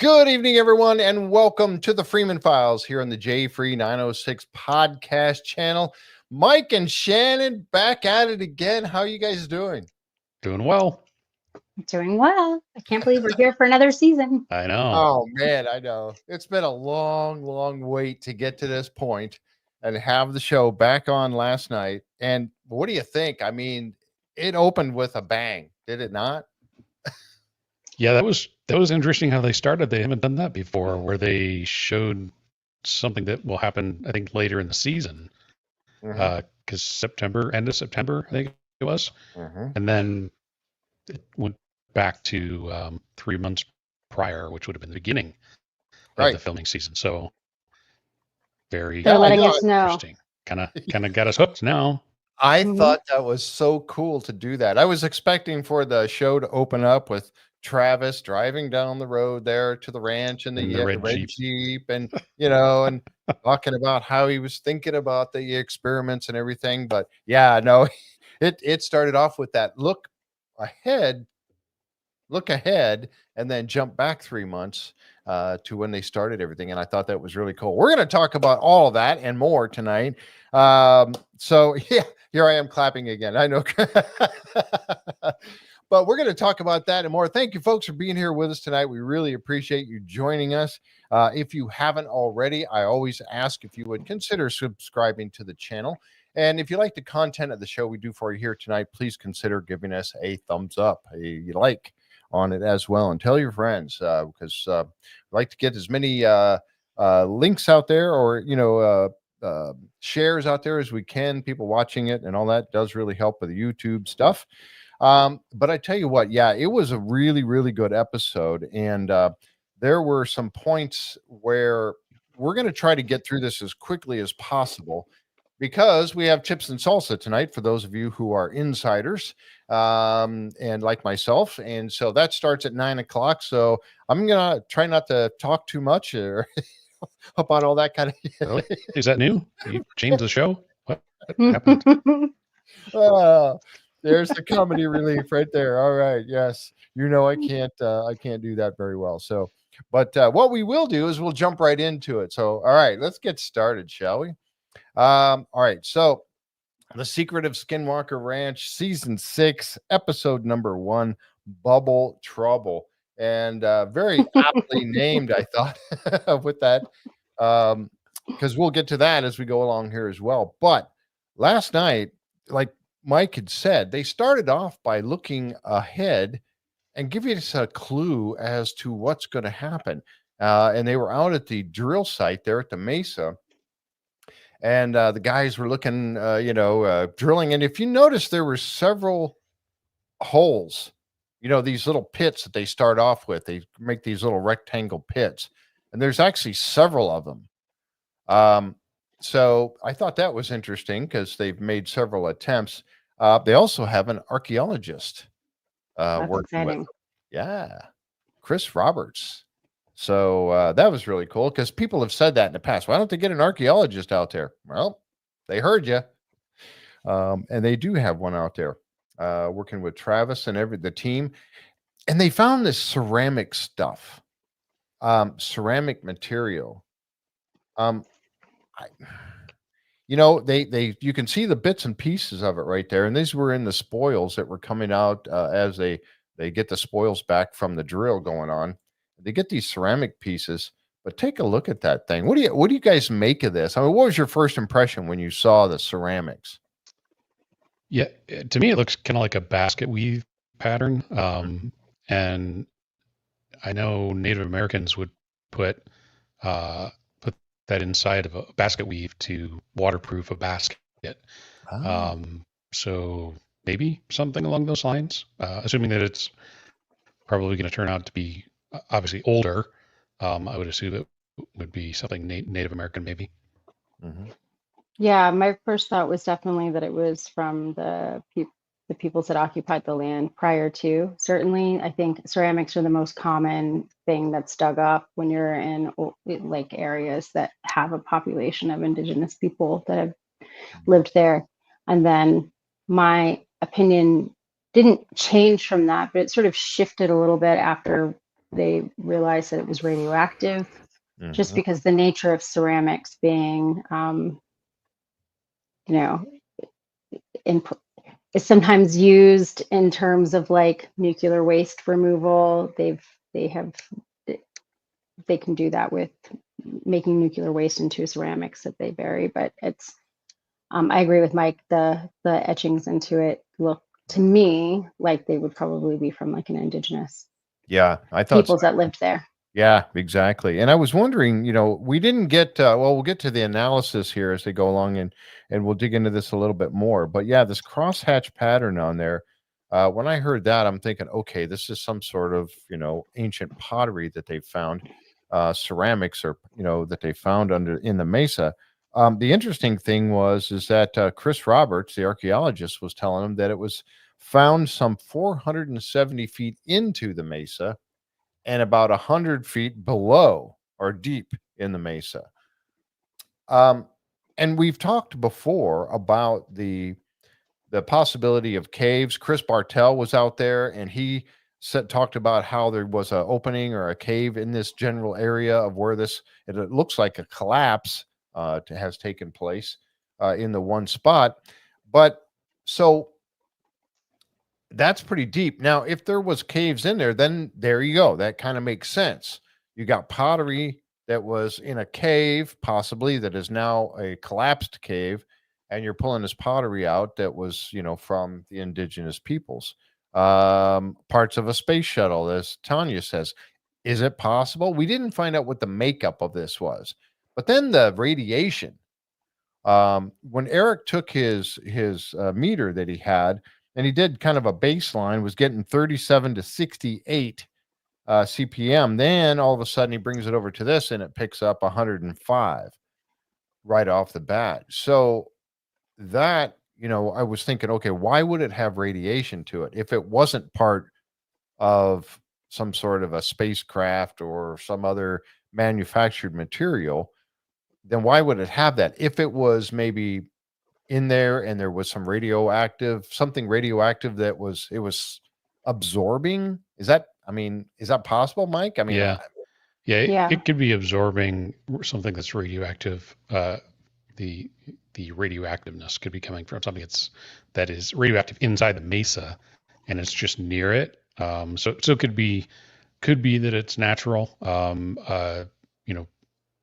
Good evening, everyone, and welcome to the Freeman Files here on the J Free 906 podcast channel. Mike and Shannon back at it again. How are you guys doing? Doing well. Doing well. I can't believe we're here for another season. I know. Oh, man, I know. It's been a long, long wait to get to this point and have the show back on last night. And what do you think? I mean, it opened with a bang, did it not? Yeah, that was interesting how they started. They haven't done that before, where they showed something that will happen, I think, later in the season. Because end of September, I think it was. And then it went back to 3 months prior, which would have been the beginning of the filming season. So they're letting us know. Interesting. Kind of got us hooked now. I thought that was so cool to do that. I was expecting for the show to open up with Travis driving down the road there to the ranch in the red Jeep and, and talking about how he was thinking about the experiments and everything. But yeah, no, it started off with that look ahead, and then jump back 3 months to when they started everything. And I thought that was really cool. We're going to talk about all of that and more tonight. So yeah, here I am clapping again. I know. But we're going to talk about that and more. Thank you, folks, for being here with us tonight. We really appreciate you joining us. If you haven't already, I always ask if you would consider subscribing to the channel. And if you like the content of the show we do for you here tonight, please consider giving us a thumbs up, a like on it as well. And tell your friends because we like to get as many links out there or, shares out there as we can. People watching it and all that does really help with the YouTube stuff. But I tell you what, yeah, it was a really, really good episode. And there were some points where we're going to try to get through this as quickly as possible because we have chips and salsa tonight for those of you who are insiders and like myself. And so that starts at 9 o'clock. So I'm going to try not to talk too much or about all that kind of. Really? Is that new? You changed the show? What happened? There's the comedy relief right there. All right. Yes. I can't do that very well. So, but what we will do is we'll jump right into it. So, all right, let's get started, shall we? All right. So the Secret of Skinwalker Ranch, season 6, episode number 1, Bubble Trouble. And very aptly named, I thought, with that, because we'll get to that as we go along here as well. But last night, like Mike had said, they started off by looking ahead and giving us a clue as to what's going to happen. And they were out at the drill site there at the Mesa. And the guys were looking, drilling. And if you notice, there were several holes, these little pits that they start off with. They make these little rectangle pits. And there's actually several of them. So I thought that was interesting because they've made several attempts. They also have an archaeologist working with them. Yeah, Chris Roberts. So that was really cool because people have said that in the past. Why don't they get an archaeologist out there? Well, they heard you. And they do have one out there working with Travis and the team. And they found this ceramic stuff, ceramic material. You can see the bits and pieces of it right there. And these were in the spoils that were coming out as they get the spoils back from the drill going on. They get these ceramic pieces, but take a look at that thing. What do you guys make of this? I mean, what was your first impression when you saw the ceramics? Yeah, to me, it looks kind of like a basket weave pattern. And I know Native Americans would put that inside of a basket weave to waterproof a basket. So maybe something along those lines, assuming that it's probably going to turn out to be obviously older. I would assume it would be something Native American, maybe. Yeah, my first thought was definitely that it was from the peoples that occupied the land prior to. Certainly, I think ceramics are the most common thing that's dug up when you're in like areas that have a population of indigenous people that have lived there. And then my opinion didn't change from that, but it sort of shifted a little bit after they realized that it was radioactive, just Mhm. because the nature of ceramics being, you know, in, is sometimes used in terms of like nuclear waste removal. They have they can do that with making nuclear waste into ceramics that they bury. But it's I agree with Mike. The etchings into it look to me like they would probably be from like an indigenous Yeah, I thought so. peoples that lived there. Yeah, exactly. And I was wondering, we didn't get well, we'll get to the analysis here as they go along, and we'll dig into this a little bit more. But yeah, this crosshatch pattern on there, when I heard that, I'm thinking, okay, this is some sort of, ancient pottery that they found, ceramics, or, that they found under in the Mesa. The interesting thing is that Chris Roberts, the archaeologist, was telling him that it was found some 470 feet into the Mesa and about 100 feet below or deep in the Mesa. Um, and we've talked before about the possibility of caves. Chris Bartell was out there, and he talked about how there was an opening or a cave in this general area of where it looks like a collapse has taken place in the one spot. But so that's pretty deep. Now, if there was caves in there, then there you go. That kind of makes sense. You got pottery that was in a cave, possibly that is now a collapsed cave, and you're pulling this pottery out that was, from the indigenous peoples. Parts of a space shuttle, as Tanya says. Is it possible? We didn't find out what the makeup of this was, but then the radiation. When Eric took his meter that he had, and he did kind of a baseline, was getting 37 to 68 CPM. Then all of a sudden he brings it over to this, and it picks up 105 right off the bat. So that, I was thinking, okay, why would it have radiation to it if it wasn't part of some sort of a spacecraft or some other manufactured material? Then why would it have that if it was maybe in there and there was something radioactive that was absorbing? Is that possible, Mike? Yeah. Yeah, Yeah. it could be absorbing something that's radioactive. The radioactiveness could be coming from something that is radioactive inside the mesa, and it's just near it. So it could be that it's natural. You know,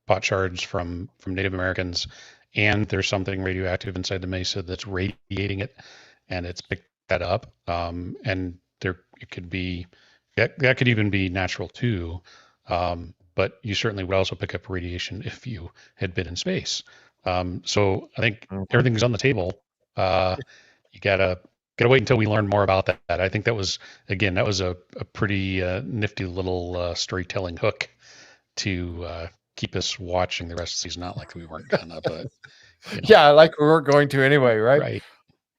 pot shards from Native Americans, and there's something radioactive inside the mesa that's radiating it, and it's picked that up. And there it could be that could even be natural too. But you certainly would also pick up radiation if you had been in space. So I think Mhm. everything's on the table. You gotta wait until we learn more about that. I think that was a pretty nifty little storytelling hook to keep us watching the rest of the season. Not like we weren't gonna, but Yeah, like we were going to anyway, right? right?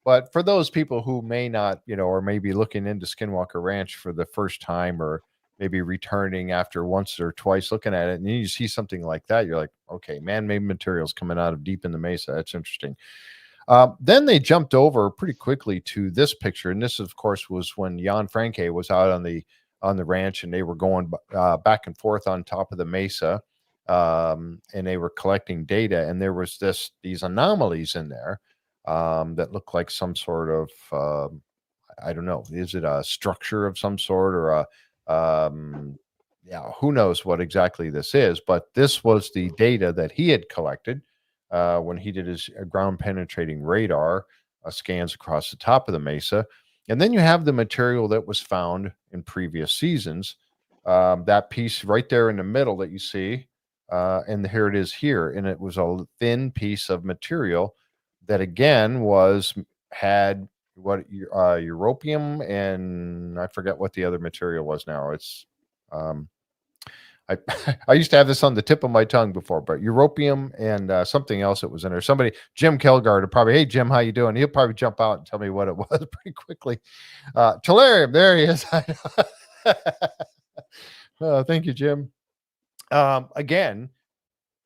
But for those people who may not, or maybe looking into Skinwalker Ranch for the first time, or maybe returning after once or twice looking at it, and you see something like that, you're like, okay, man-made materials coming out of deep in the mesa. That's interesting. Then they jumped over pretty quickly to this picture, and this, of course, was when Jan Franke was out on the ranch, and they were going back and forth on top of the mesa, and they were collecting data, and there was these anomalies in there that looked like some sort of I don't know, is it a structure of some sort, or yeah, who knows what exactly this is, but this was the data that he had collected when he did his ground penetrating radar scans across the top of the mesa. And then you have the material that was found in previous seasons. That piece right there in the middle that you see, and here it is here. And it was a thin piece of material that again had what europium, and I forget what the other material was now. It's um, I I used to have this on the tip of my tongue before, but europium and something else that was in there. Somebody, Jim Kelgard, would probably, hey Jim, how you doing? He'll probably jump out and tell me what it was pretty quickly. Tellurium, there he is. Thank you, Jim. Again,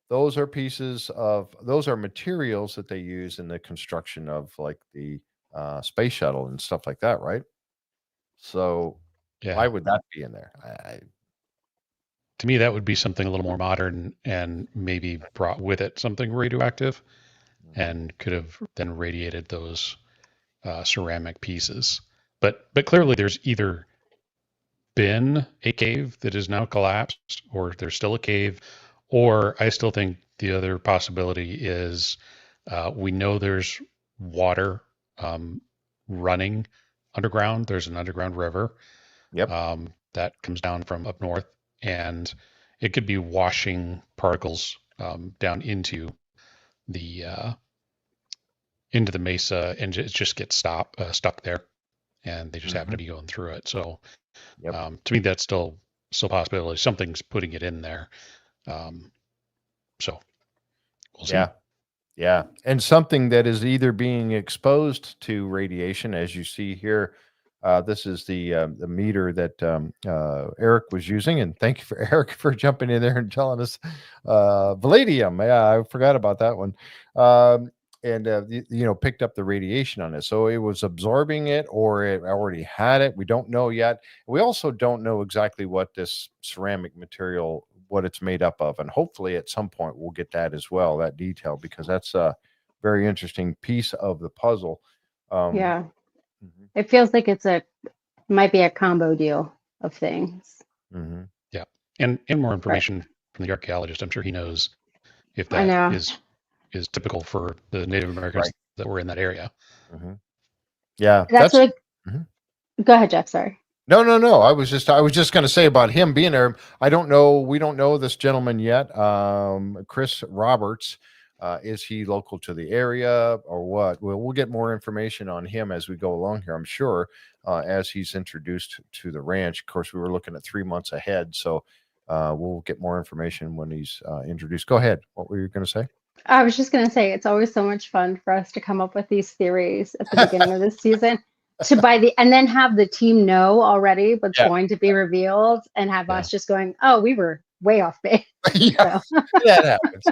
those are materials that they use in the construction of like the space shuttle and stuff like that, right? So why Yeah. would that be in there? to me, that would be something a little more modern and maybe brought with it something radioactive and could have then radiated those ceramic pieces. But clearly there's either been a cave that is now collapsed, or there's still a cave, or I still think the other possibility is we know there's water running underground. There's an underground river that comes down from up north, and it could be washing particles down the into the mesa, and it just gets stuck there, and they just happen to be going through it. So to me, that's still a possibility. Something's putting it in there. So we'll see. Yeah. And something that is either being exposed to radiation, as you see here. This is the meter that Eric was using, and thank you for Eric for jumping in there and telling us palladium. Yeah, I forgot about that one. And picked up the radiation on it, so it was absorbing it, or it already had it. We don't know yet. We also don't know exactly what this ceramic material, what it's made up of, and hopefully at some point we'll get that as well, that detail, because that's a very interesting piece of the puzzle. Yeah. It feels like might be a combo deal of things. Yeah. And more information from the archaeologist. I'm sure he knows if that is typical for the Native Americans that were in that area. Yeah. That's what Go ahead, Jeff. Sorry. No. I was just going to say about him being there. I don't know. We don't know this gentleman yet. Chris Roberts. Is he local to the area or what? We'll get more information on him as we go along here, I'm sure, as he's introduced to the ranch. Of course, we were looking at 3 months ahead, so we'll get more information when he's introduced. Go ahead. What were you going to say? I was just going to say, it's always so much fun for us to come up with these theories at the beginning of the season and then have the team know already what's going to be revealed, and have us just going, oh, we were way off base. Yeah, that happens.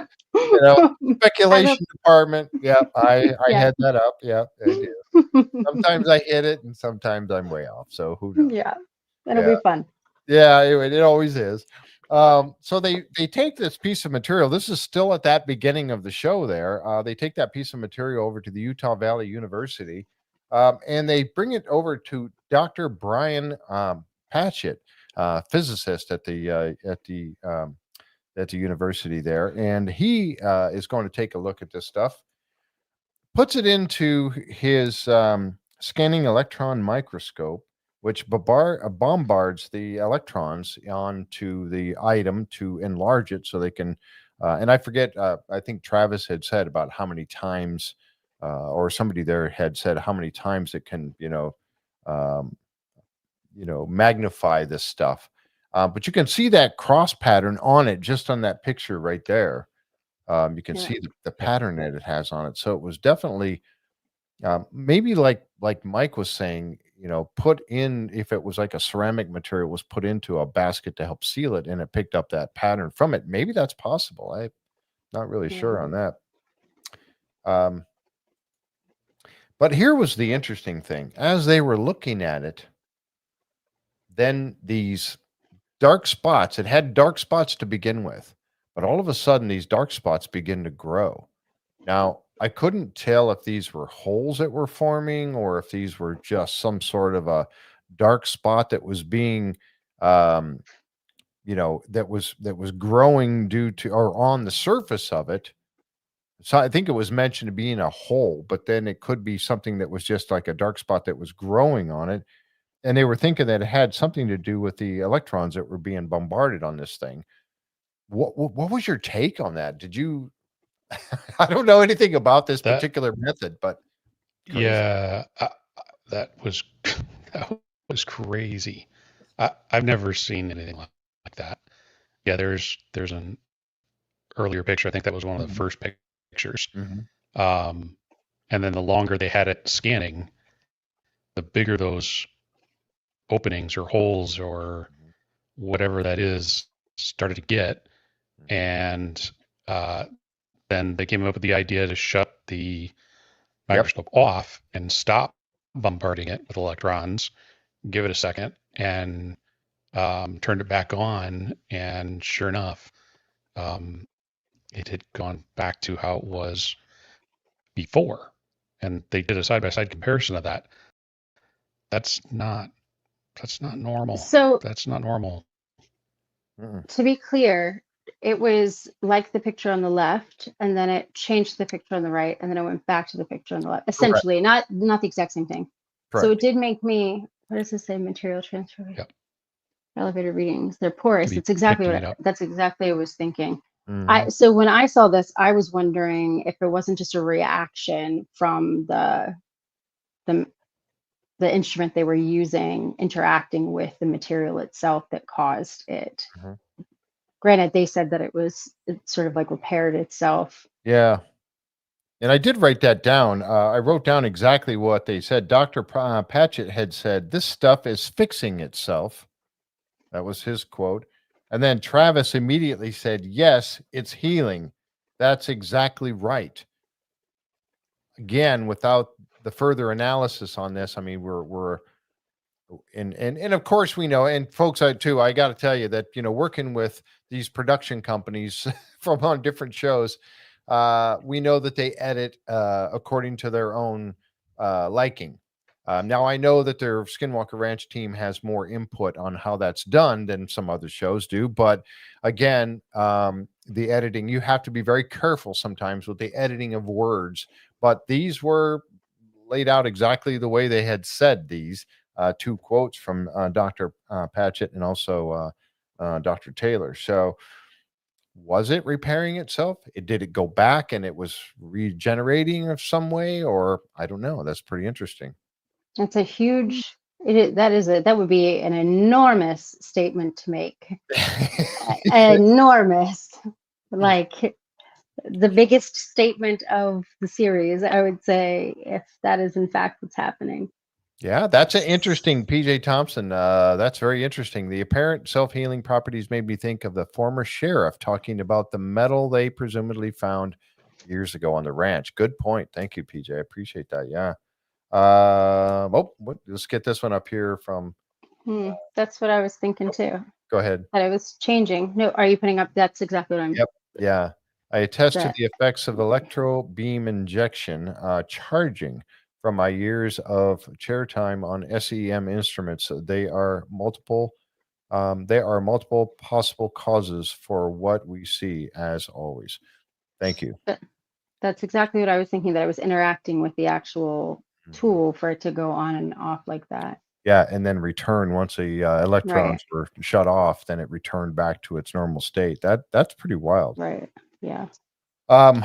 Speculation department. Yeah, I had that up. Yeah, I do. Sometimes I hit it, and sometimes I'm way off. So who knows? Yeah, that'll be fun. Yeah, it always is. So they take this piece of material. This is still at that beginning of the show there. They take that piece of material over to the Utah Valley University, and they bring it over to Dr. Brian Patchett, physicist at the university there. And he is going to take a look at this stuff, puts it into his scanning electron microscope, which bombards the electrons onto the item to enlarge it so they can, and I forget, I think Travis had said about how many times, or somebody there had said how many times it can, magnify this stuff. But you can see that cross pattern on it, just on that picture right there. You can see the pattern that it has on it. So it was definitely maybe like Mike was saying, put in, if it was like a ceramic material was put into a basket to help seal it, and it picked up that pattern from it. Maybe that's possible. I'm not really sure on that. But here was the interesting thing. As they were looking at it, then these dark spots, it had dark spots to begin with, but all of a sudden these dark spots begin to grow. Now, I couldn't tell if these were holes that were forming or if these were just some sort of a dark spot that was being, that was growing due to, or on the surface of it. So I think it was mentioned to be in a hole, but then it could be something that was just like a dark spot that was growing on it. And they were thinking that it had something to do with the electrons that were being bombarded on this thing. What was your take on that? Did you? I don't know anything about this particular method, but crazy. Yeah, that was crazy. I've never seen anything like that. Yeah, there's an earlier picture. I think that was one of the first pictures. And then the longer they had it scanning, the bigger those openings or holes or whatever that is started to get. And then they came up with the idea to shut the microscope off and stop bombarding it with electrons, give it a second, and turned it back on, and sure enough, it had gone back to how it was before. And they did a side-by-side comparison of that. That's not normal. So That's not normal. to be clear, it was like the picture on the left, and then it changed to the picture on the right, and then it went back to the picture on the left. Essentially, not the exact same thing. Correct. So it did make me. What does this say? Material transfer rate. Yep. Elevator readings. They're porous. Could be It's exactly picking what it up. that's exactly what I was thinking. Mhm. So when I saw this, I was wondering if it wasn't just a reaction from the instrument they were using interacting with the material itself that caused it. Mhm. Granted, they said that it sort of like repaired itself. Yeah. And I did write that down. I wrote down exactly what they said. Dr. Patchett had said, "This stuff is fixing itself." That was his quote. And then Travis immediately said, "Yes, it's healing." That's exactly right. Again, without the further analysis on this, I mean, we're and of course we know, and folks, I got to tell you that, working with these production companies from on different shows, we know that they edit according to their own liking. Now I know that their Skinwalker Ranch team has more input on how that's done than some other shows do, but again, the editing, you have to be very careful sometimes with the editing of words, but these were laid out exactly the way they had said these. Two quotes from Dr. Patchett and also Dr. Taylor. So, was it repairing itself? Did it go back and it was regenerating of some way, or I don't know. That's pretty interesting. That's a huge. That would be an enormous statement to make. Enormous, like the biggest statement of the series, I would say, if that is in fact what's happening. Yeah, that's an interesting, PJ Thompson. That's very interesting. The apparent self-healing properties made me think of the former sheriff talking about the metal they presumably found years ago on the ranch. Good point. Thank you, PJ. I appreciate that. Yeah. Let's get this one up here from. That's what I was thinking too. Go ahead. That it was changing. No, are you putting up? That's exactly what I'm. Yep. Yeah. I attest to the effects of electro beam injection charging from my years of chair time on SEM instruments. There are multiple possible causes for what we see, as always. Thank you. That's exactly what I was thinking, that I was interacting with the actual tool for it to go on and off like that. Yeah, and then return once the electrons were shut off, then it returned back to its normal state. That's pretty wild. Right. Yeah. And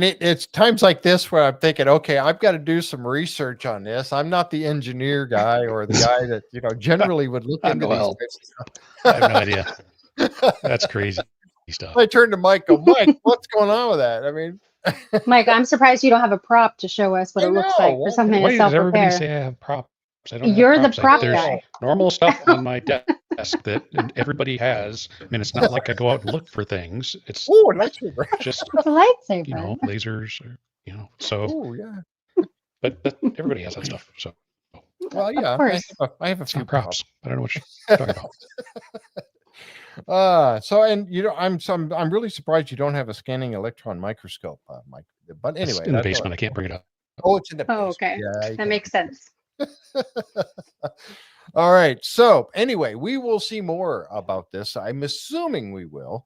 it's times like this where I'm thinking, okay, I've got to do some research on this. I'm not the engineer guy or the guy that generally would look into these things. I have no idea. That's crazy stuff. I turned to Mike. Go, Mike, what's going on with that? I mean, Mike, I'm surprised you don't have a prop to show us what it looks like for something to self-repair. Everybody say I have props? I don't. You're have the prop There's guy. Normal stuff on my desk that everybody has. I mean, it's not like I go out and look for things. It's a lightsaber. Just it's a lightsaber. Lasers. So. Oh yeah. But everybody has that stuff. So. Well, yeah. I have a few props. I don't know what you're talking about. I'm really surprised you don't have a scanning electron microscope, Mike. But anyway, it's in the basement. I can't bring it up. Oh, it's in the basement. Oh, okay. Yeah, that makes sense. All right. So anyway, we will see more about this. I'm assuming we will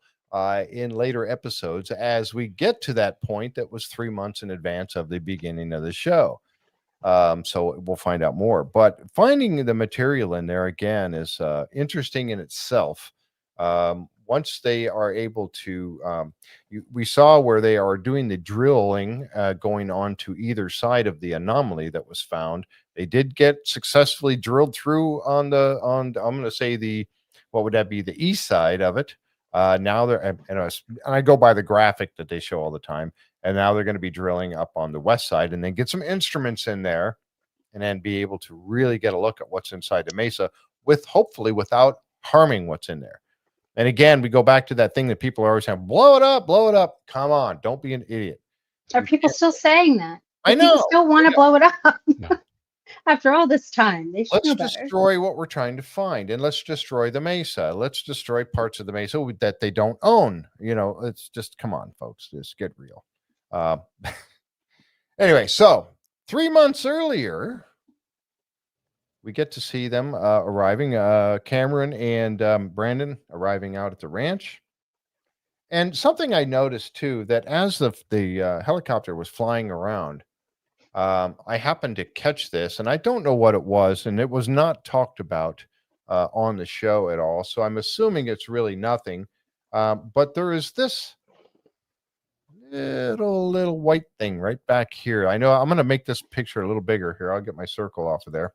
in later episodes as we get to that point that was 3 months in advance of the beginning of the show. So we'll find out more. But finding the material in there again is interesting in itself. Once they are able to, we saw where they are doing the drilling going on to either side of the anomaly that was found. They did get successfully drilled through I'm going to say what would that be? The east side of it. Now they're, and I go by the graphic that they show all the time. And now they're going to be drilling up on the west side and then get some instruments in there and then be able to really get a look at what's inside the Mesa hopefully without harming what's in there. And again, we go back to that thing that people are always saying, blow it up, blow it up. Come on, don't be an idiot. Are people still saying that? I know. People still want to blow it up. No. After all this time, they should Let's know better. destroy what we're trying to find, and let's destroy the Mesa. Let's destroy parts of the Mesa that they don't own. It's just, come on, folks, just get real. Uh, anyway, so 3 months earlier, we get to see them arriving. Cameron and Brandon arriving out at the ranch. And something I noticed too, that as the helicopter was flying around, I happened to catch this, and I don't know what it was, and it was not talked about on the show at all. So I'm assuming it's really nothing. But there is this little white thing right back here. I know I'm going to make this picture a little bigger here. I'll get my circle off of there.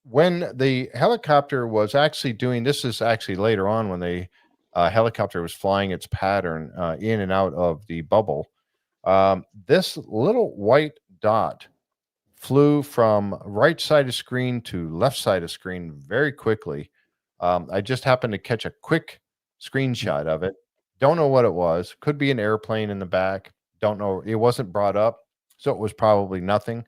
When the helicopter was actually doing this, is actually later on when the helicopter was flying its pattern in and out of the bubble. This little white dot flew from right side of screen to left side of screen very quickly. I just happened to catch a quick screenshot of it. Don't know what it was. Could be an airplane in the back. Don't know. It wasn't brought up, so it was probably nothing.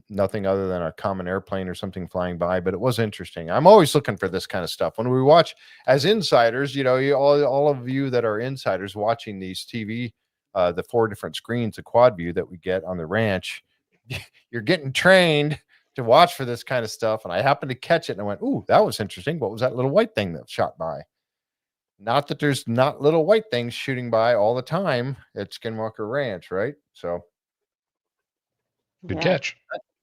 Nothing other than a common airplane or something flying by, but it was interesting. I'm always looking for this kind of stuff. When we watch as insiders, all of you that are insiders watching these TV, the 4 different screens, the quad view that we get on the ranch, you're getting trained to watch for this kind of stuff. And I happened to catch it and I went, ooh, that was interesting. What was that little white thing that shot by? Not that there's not little white things shooting by all the time at Skinwalker Ranch, right? So Good catch.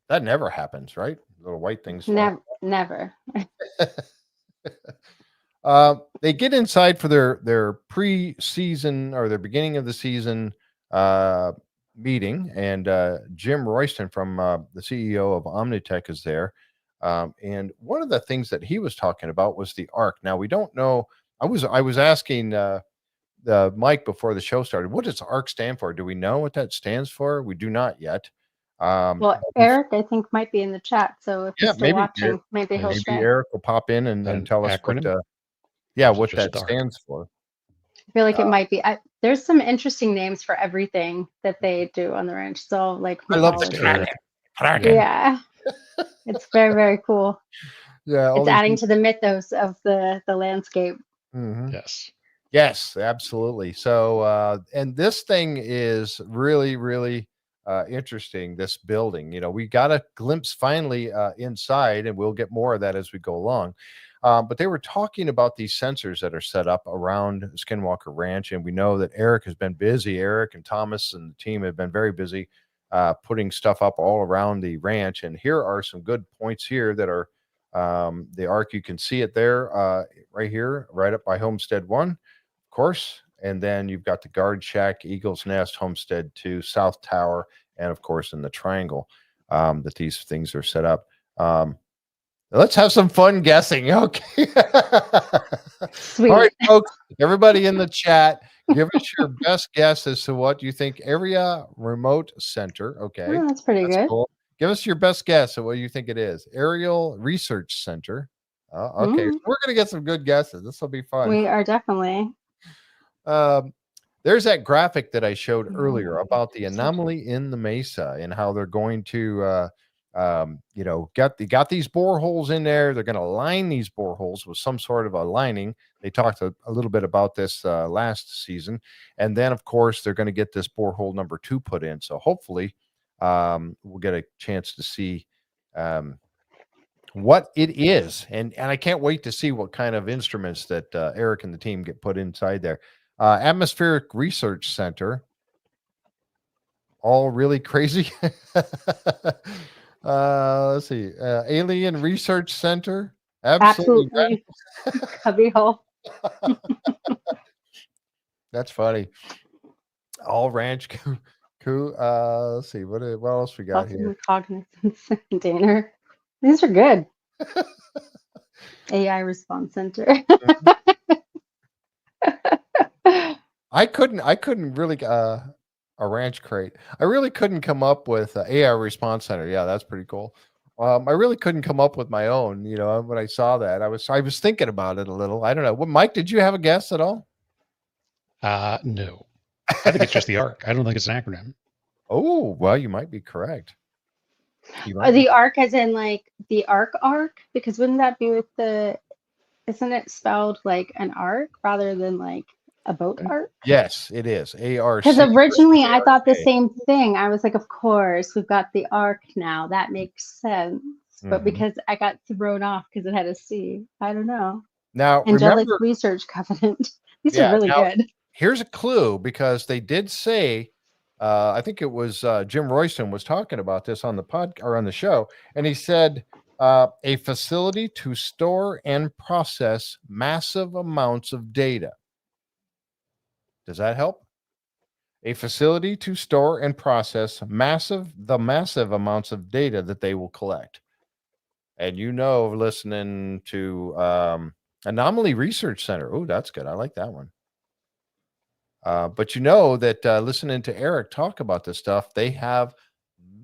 That never happens, right? Little white things. Never. They get inside for their pre-season or their beginning of the season meeting, and Jim Royston from the CEO of Omnitech is there. And one of the things that he was talking about was the ARC. Now, we don't know. I was asking Mike before the show started, what does ARC stand for? Do we know what that stands for? We do not yet. Well, Eric, I think, might be in the chat. So if he's still watching, maybe he'll share. Eric will pop in and tell us what that stands for. I feel like it might be. There's some interesting names for everything that they do on the ranch. So, like, I love the dragon. Yeah, it's very, very cool. Yeah, it's adding to the mythos of the landscape. Mm-hmm. Yes, absolutely. So, and this thing is really, really interesting. This building, we got a glimpse finally inside, and we'll get more of that as we go along. But they were talking about these sensors that are set up around Skinwalker Ranch, and we know that Eric has been busy. Eric and Thomas and the team have been very busy putting stuff up all around the ranch. And here are some good points here that are the ARC. You can see it there right here, right up by Homestead 1, of course. And then you've got the Guard Shack, Eagle's Nest, Homestead 2, South Tower, and of course in the triangle that these things are set up. Let's have some fun guessing. Okay. Sweet. All right, folks, everybody in the chat, give us your best guess as to what you think. Area Remote Center. Okay. Oh, that's pretty good. Cool. Give us your best guess at what you think it is. Aerial Research Center. Okay. So we're going to get some good guesses. This will be fun. We are definitely. There's that graphic that I showed earlier about the anomaly in the Mesa and how they're going to got these boreholes in there. They're going to line these boreholes with some sort of a lining. They talked a little bit about this last season. And then, of course, they're going to get this borehole number 2 put in. So hopefully we'll get a chance to see what it is. And I can't wait to see what kind of instruments that Eric and the team get put inside there. Atmospheric Research Center. All really crazy. Let's see. Alien Research Center. Absolutely. Cubby hole. That's funny. All ranch coup. Let's see. What else we got here? Cognizance container. These are good. AI Response Center. I couldn't really a ranch crate. I really couldn't come up with AI Response Center. Yeah, that's pretty cool. I really couldn't come up with my own. When I saw that, I was thinking about it a little. I don't know. Well, Mike, did you have a guess at all? No. I think it's just the ARC. I don't think it's an acronym. Oh, well, you might be correct. You Or might be. the arc as in like the arc, because wouldn't that be with isn't it spelled like an arc rather than like a boat arc? Yes, it is. Because ARC originally versus I thought the ARK. same thing. I was like, of course, we've got the arc now. That makes sense. But Mhm. because I got thrown off because it had a C, I don't know. Now, Angelic remember, Research Covenant. These are yeah, really now good. here's a clue because they did say, I think it was Jim Royston was talking about this on the or on the show, and he said a facility to store and process massive amounts of data. Does that help? A facility to store and process massive amounts of data that they will collect. And listening to Anomaly Research Center. Oh, that's good. I like that one. But that listening to Eric talk about this stuff, they have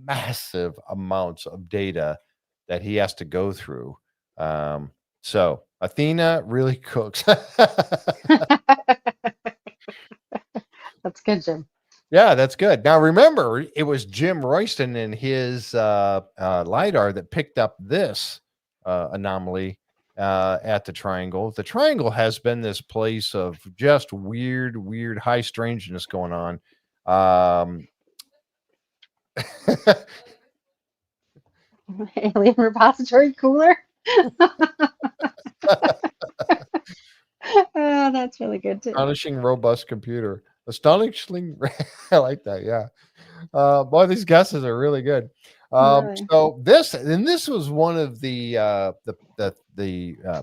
massive amounts of data that he has to go through. So Athena really cooks. That's good, Jim. Yeah, that's good. Now remember, it was Jim Royston and his lidar that picked up this anomaly at the Triangle. The Triangle has been this place of just weird, high strangeness going on. Alien repository cooler. Oh, that's really good too. Astonishing robust computer. Astonishing. I like that. Yeah. Boy, these guesses are really good. Really. So this was one of the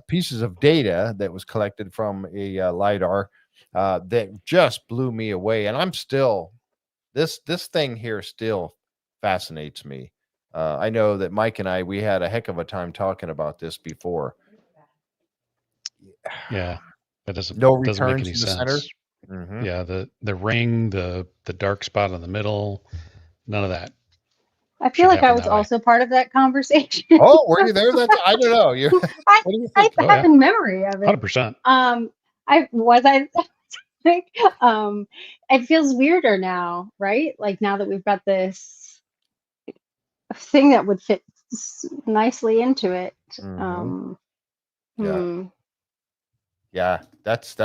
pieces of data that was collected from a lidar that just blew me away, and I'm still this thing here still fascinates me. I know that Mike and we had a heck of a time talking about this before. Yeah, that doesn't No doesn't make returns any in the center. sense. Hmm. Yeah, the ring, the dark spot in the middle, none of that I feel should like I happen was that way. also part of that conversation. Oh, were you there? I don't know. You. I, What do you I think? Oh have yeah, a memory of it. 100%. I like, it feels weirder now, right? Like now that we've got this thing that would fit nicely into it. Hmm. Um, Yeah. hmm. Yeah, that's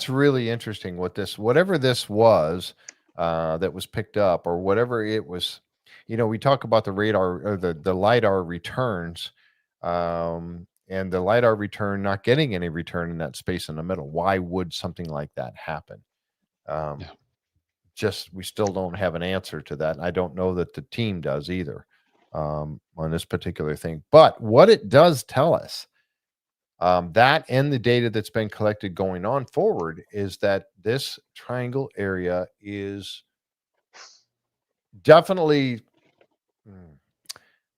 really interesting what whatever this was that was picked up or whatever it was. We talk about the radar or the lidar returns, and the lidar return not getting any return in that space in the middle. Why would something like that happen? Um, Yeah. just we still don't have an answer to that. I don't know that the team does either on this particular thing. But what it does tell us, that and the data that's been collected going on forward, is that this triangle area is definitely, hmm,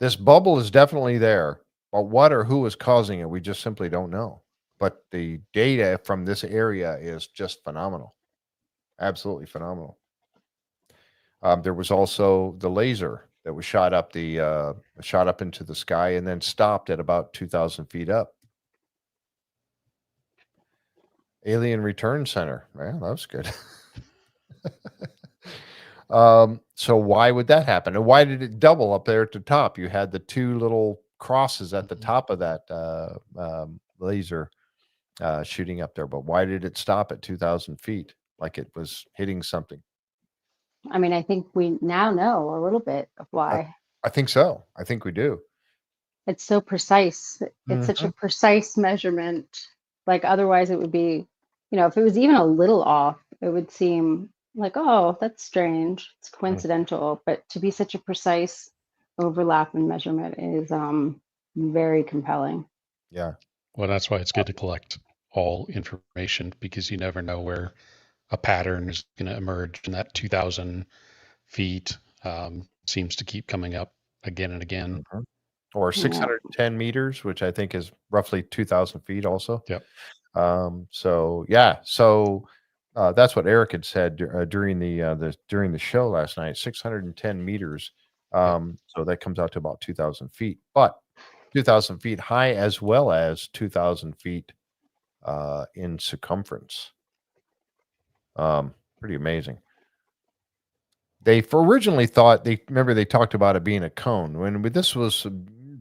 this bubble is definitely there, but what or who is causing it, we just simply don't know. But the data from this area is just phenomenal, absolutely phenomenal. There was also the laser that was shot up into the sky and then stopped at about 2,000 feet up. Alien Return Center. Well, that was good. So why would that happen? And why did it double up there at the top? You had the two little crosses at the Mhm. top of that laser shooting up there. But why did it stop at 2,000 feet like it was hitting something? I mean, I think we now know a little bit of I, why. I think so. I think we do. It's so precise. It's such a Mhm. precise measurement. Like otherwise it would be, if it was even a little off, it would seem like, oh, that's strange. It's Mm. coincidental. But to be such a precise overlap in measurement is very compelling. Yeah. Well, that's why it's good to collect all information because you never know where a pattern is going to emerge, and that 2,000 feet seems to keep coming up again and again. Mhm. Or Yeah. 610 meters, which I think is roughly 2,000 feet also. Yep. So yeah, so that's what Eric had said during during the show last night. 610 meters. Yep. So that comes out to about 2,000 feet, but 2,000 feet high as well as 2,000 feet in circumference. Pretty amazing. they originally thought they talked about it being a cone when this was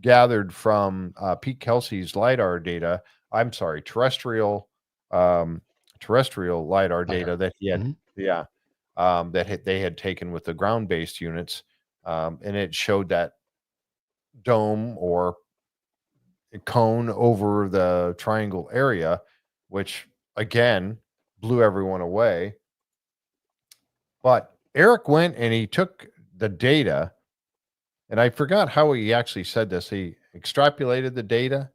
gathered from Pete Kelsey's lidar data. I'm sorry, terrestrial lidar data that he had, yeah, they had taken with the ground-based units, and it showed that dome or cone over the triangle area, which again blew everyone away. But Eric went and he took the data, and I forgot how he actually said this. He extrapolated the data,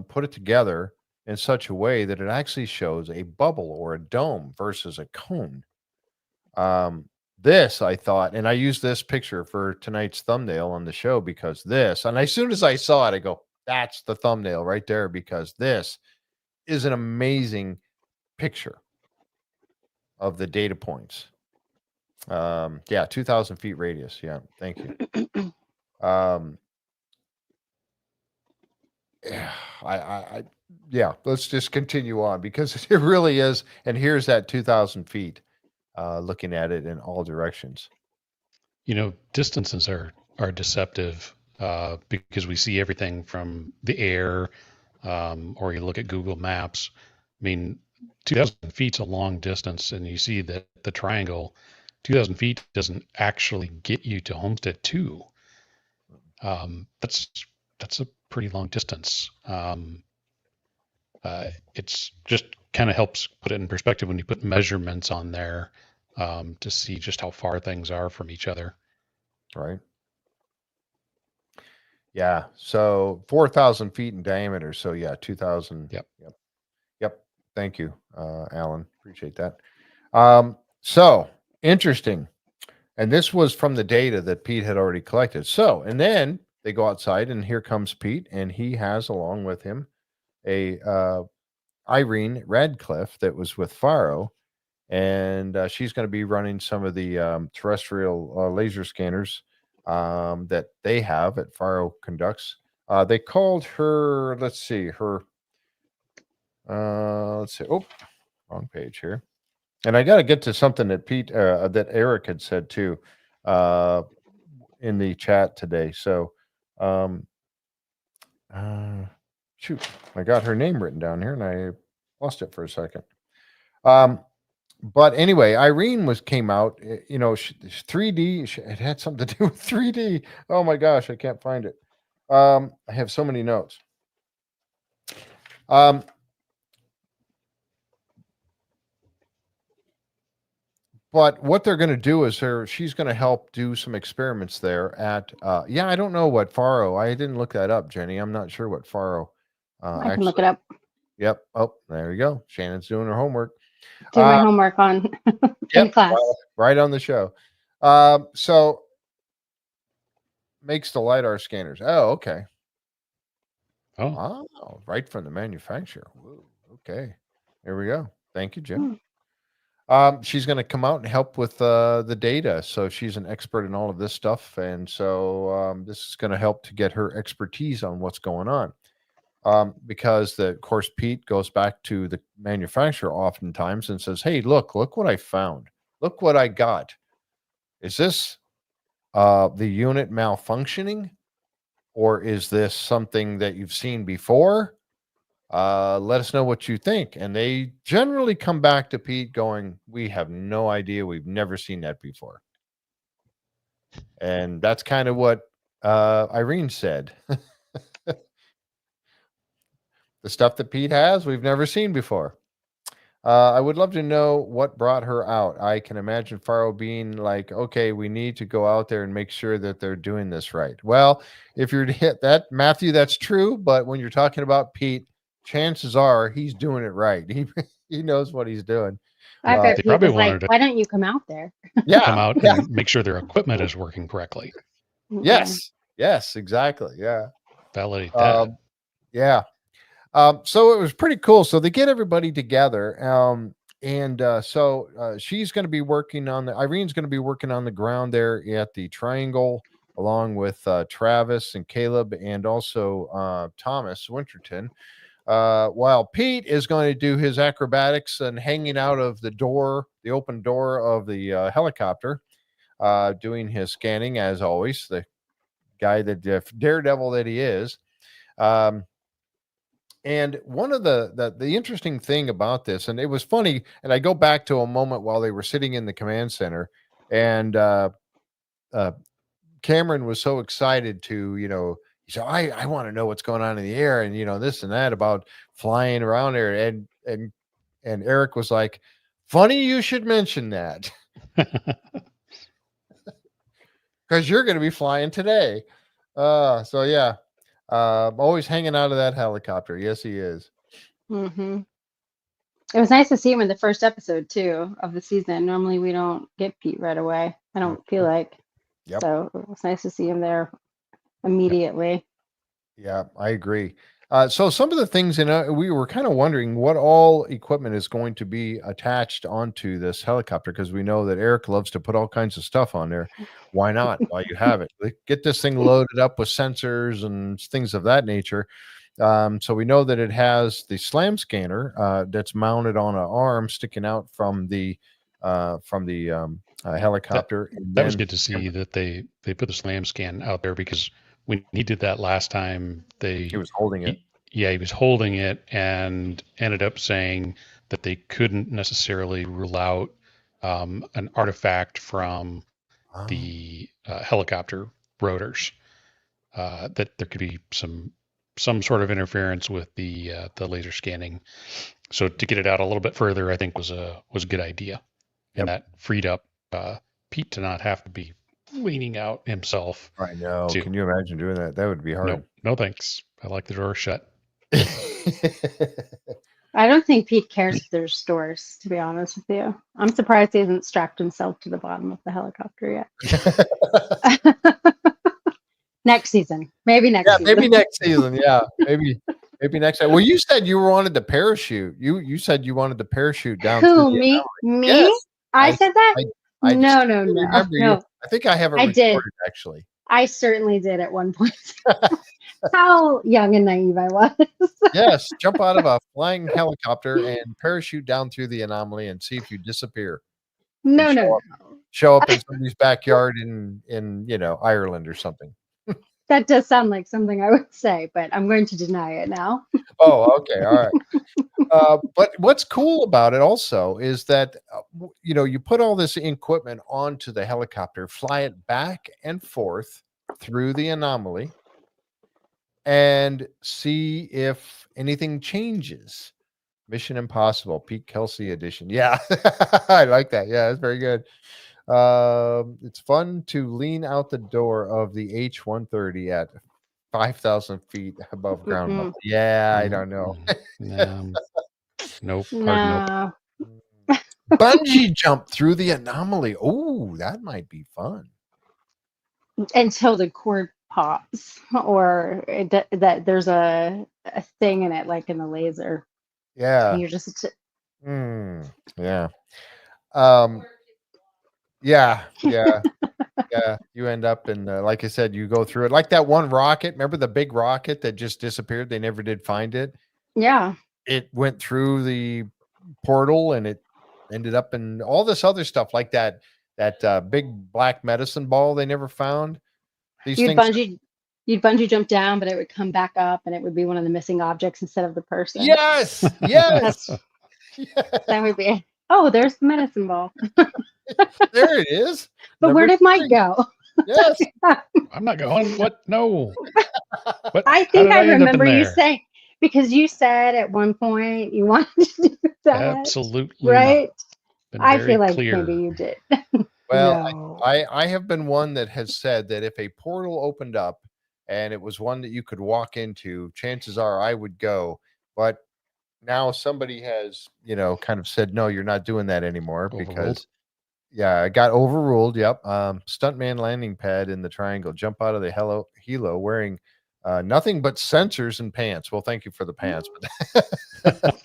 put it together in such a way that it actually shows a bubble or a dome versus a cone. This I thought, and I used this picture for tonight's thumbnail on the show because this, and as soon as I saw it, I go, that's the thumbnail right there because this is an amazing picture of the data points. Yeah, 2,000 feet radius. Yeah, thank you. Yeah, let's just continue on because it really is. And here's that 2,000 feet, looking at it in all directions. Distances are deceptive because we see everything from the air, or you look at Google Maps. I mean, 2,000 feet's a long distance, and you see that the triangle, 2,000 feet doesn't actually get you to Homestead 2. That's a pretty long distance. It's just kind of helps put it in perspective when you put measurements on there to see just how far things are from each other. Right. Yeah. So 4,000 feet in diameter. So yeah, 2,000. Yep. Thank you, Alan. Appreciate that. So interesting. And this was from the data that Pete had already collected. So, and then they go outside and here comes Pete and he has along with him a Irene Radcliffe that was with Faro, and she's going to be running some of the terrestrial laser scanners that they have at Faro Conducts. They called her, let's see. Oh, wrong page here. And I got to get to something that that Eric had said too in the chat today. So, shoot, I got her name written down here and I lost it for a second. But anyway, Irene came out, 3D. It had something to do with 3D. Oh my gosh, I can't find it. I have so many notes. But what they're going to do is she's going to help do some experiments there at, I don't know what Faro, I didn't look that up, Jenny. I'm not sure what Faro. I can look it up. Yep. Oh, there you go. Shannon's doing her homework. Do my homework on in class. Right on the show. So makes the LiDAR scanners. Oh, okay. Oh, right from the manufacturer. Whoa, okay. There we go. Thank you, Jim. She's going to come out and help with the data. So she's an expert in all of this stuff. And so this is going to help to get her expertise on what's going on. Because of course, Pete goes back to the manufacturer oftentimes and says, hey, look what I found. Look what I got. Is this the unit malfunctioning? Or is this something that you've seen before? Let us know what you think. And they generally come back to Pete going, we have no idea. We've never seen that before. And that's kind of what Irene said. The stuff that Pete has, we've never seen before. I would love to know what brought her out. I can imagine Faro being like, okay, we need to go out there and make sure that they're doing this right. Well, if you're to hit that, Matthew, that's true. But when you're talking about Pete, chances are he's doing it right. He knows what he's doing. I bet Pete was like, why don't you come out there? Yeah. Come out and make sure their equipment is working correctly. Yes. Yes, exactly. Yeah. Validate that. Yeah. So it was pretty cool. So they get everybody together. So she's going to be working on Irene's going to be working on the ground there at the triangle, along with Travis and Caleb and also Thomas Winterton. While Pete is going to do his acrobatics and hanging out of the open door of the helicopter. doing his scanning as always. The guy that daredevil that he is. And one of the interesting thing about this, and it was funny, and I go back to a moment while they were sitting in the command center, and Cameron was so excited to, he said, I want to know what's going on in the air, and this and that about flying around there, and Eric was like, funny you should mention that because you're going to be flying today. So yeah. Always hanging out of that helicopter. Yes, he is. Mm-hmm. It was nice to see him in the first episode too of the season. Normally we don't get Pete right away. I don't feel like. Yep. So it was nice to see him there immediately. Yeah, I agree. So some of the things we were kind of wondering what all equipment is going to be attached onto this helicopter, because we know that Eric loves to put all kinds of stuff on there. Why not? While you have it, get this thing loaded up with sensors and things of that nature. So we know that it has the slam scanner that's mounted on an arm sticking out from the helicopter. That was good to see that they put the slam scan out there, because when he did that last time, he was holding it. He was holding it and ended up saying that they couldn't necessarily rule out an artifact from the helicopter rotors. That there could be some sort of interference with the laser scanning. So to get it out a little bit further, I think was a good idea, and that freed up Pete to not have to be leaning out himself. I know. Can you imagine doing that? That would be hard. No thanks. I like the door shut. I don't think Pete cares if there's doors, to be honest with you. I'm surprised he hasn't strapped himself to the bottom of the helicopter yet. Next season. Maybe next season. Maybe next season. Yeah. Maybe next time. Well, you said you wanted the parachute. You said you wanted the parachute down. Who, me? Me? Yes. I said that? No. I think I have it recorded, actually. I certainly did at one point. How young and naive I was. Yes, jump out of a flying helicopter and parachute down through the anomaly and see if you disappear. No. Show up in somebody's backyard in Ireland or something. That does sound like something I would say, but I'm going to deny it now. Oh, okay. All right. But what's cool about it also is that, you put all this equipment onto the helicopter, fly it back and forth through the anomaly, and see if anything changes. Mission Impossible, Pete Kelsey edition. Yeah, I like that. Yeah, that's very good. It's fun to lean out the door of the H-130 at 5,000 feet above ground level. Yeah, I don't know. Nope. No. Bungee jump through the anomaly. Oh, that might be fun. Until the cord pops, or that there's a thing in it, like in the laser. Yeah. And you're just. Yeah. Yeah. You end up in, like I said, you go through it like that one rocket. Remember the big rocket that just disappeared? They never did find it. Yeah. It went through the portal and it ended up in all this other stuff, like that big black medicine ball they never found. You'd bungee jump down, but it would come back up and it would be one of the missing objects instead of the person. Yes. That would be, there's the medicine ball. There it is. But where did Mike go? Yes. I'm not going. What? No. What? I think I remember you saying, because you said at one point you wanted to do that. Absolutely. Right? I feel like maybe you did. Well, No. I have been one that has said that if a portal opened up and it was one that you could walk into, chances are I would go. But now somebody has, kind of said, no, you're not doing that anymore. Because I got overruled. Yep. Stuntman landing pad in the triangle. Jump out of the helo wearing nothing but sensors and pants. Well, thank you for the pants. But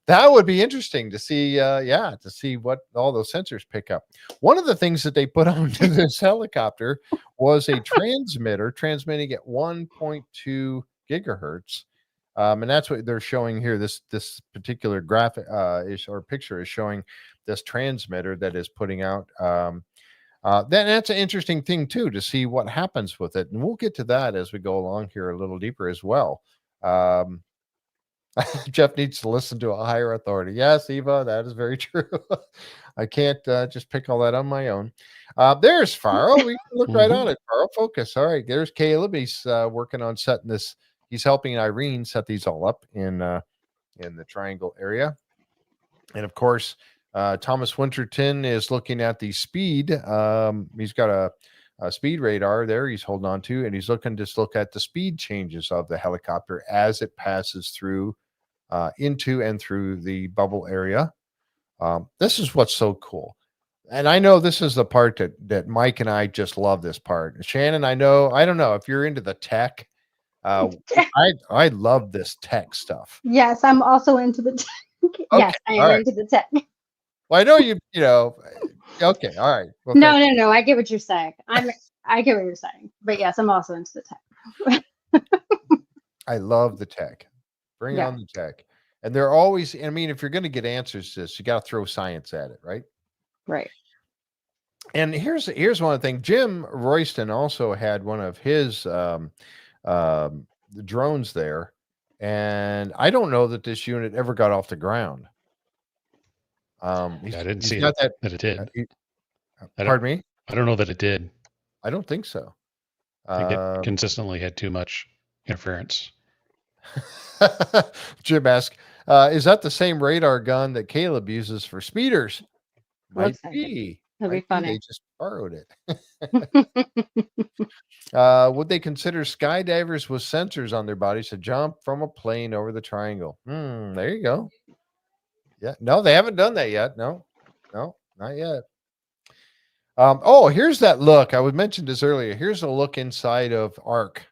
that would be interesting to see. To see what all those sensors pick up. One of the things that they put onto this helicopter was a transmitter transmitting at 1.2 gigahertz. And that's what they're showing here. This particular graphic picture is showing this transmitter that is putting out That's an interesting thing too, to see what happens with it, and we'll get to that as we go along here a little deeper as well. Jeff needs to listen to a higher authority. Yes, Eva, that is very true. I can't just pick all that on my own. There's Farrell. We can look right on it. Farrell, focus. All right, there's Caleb. He's working on setting this. He's helping Irene set these all up in the triangle area. And of course, Thomas Winterton is looking at the speed. He's got a speed radar there he's holding on to, and he's looking to look at the speed changes of the helicopter as it passes through into and through the bubble area. This is what's so cool. And I know this is the part that Mike and I just love this part. Shannon, I don't know if you're into the tech. I love this tech stuff. Yes, I'm also into the tech. Okay, yes, I am into the tech. Well, I know you know. Okay, all right. Well, no. I get what you're saying. I get what you're saying. But yes, I'm also into the tech. I love the tech. Bring on the tech. And they're always, I mean, if you're going to get answers to this, you got to throw science at it, right? Right. And here's one of the things. Jim Royston also had one of his drones there, and I don't know that this unit ever got off the ground. I didn't see that it did. Pardon me? I don't know that it did. I don't think so. I think it consistently had too much interference. Jim asks, is that the same radar gun that Caleb uses for speeders? Might be. That'd be funny. They just borrowed it. Would they consider skydivers with sensors on their bodies to jump from a plane over the triangle? There you go. Yeah. No, they haven't done that yet. No, not yet. Here's that look. I would mention this earlier. Here's a look inside of Ark.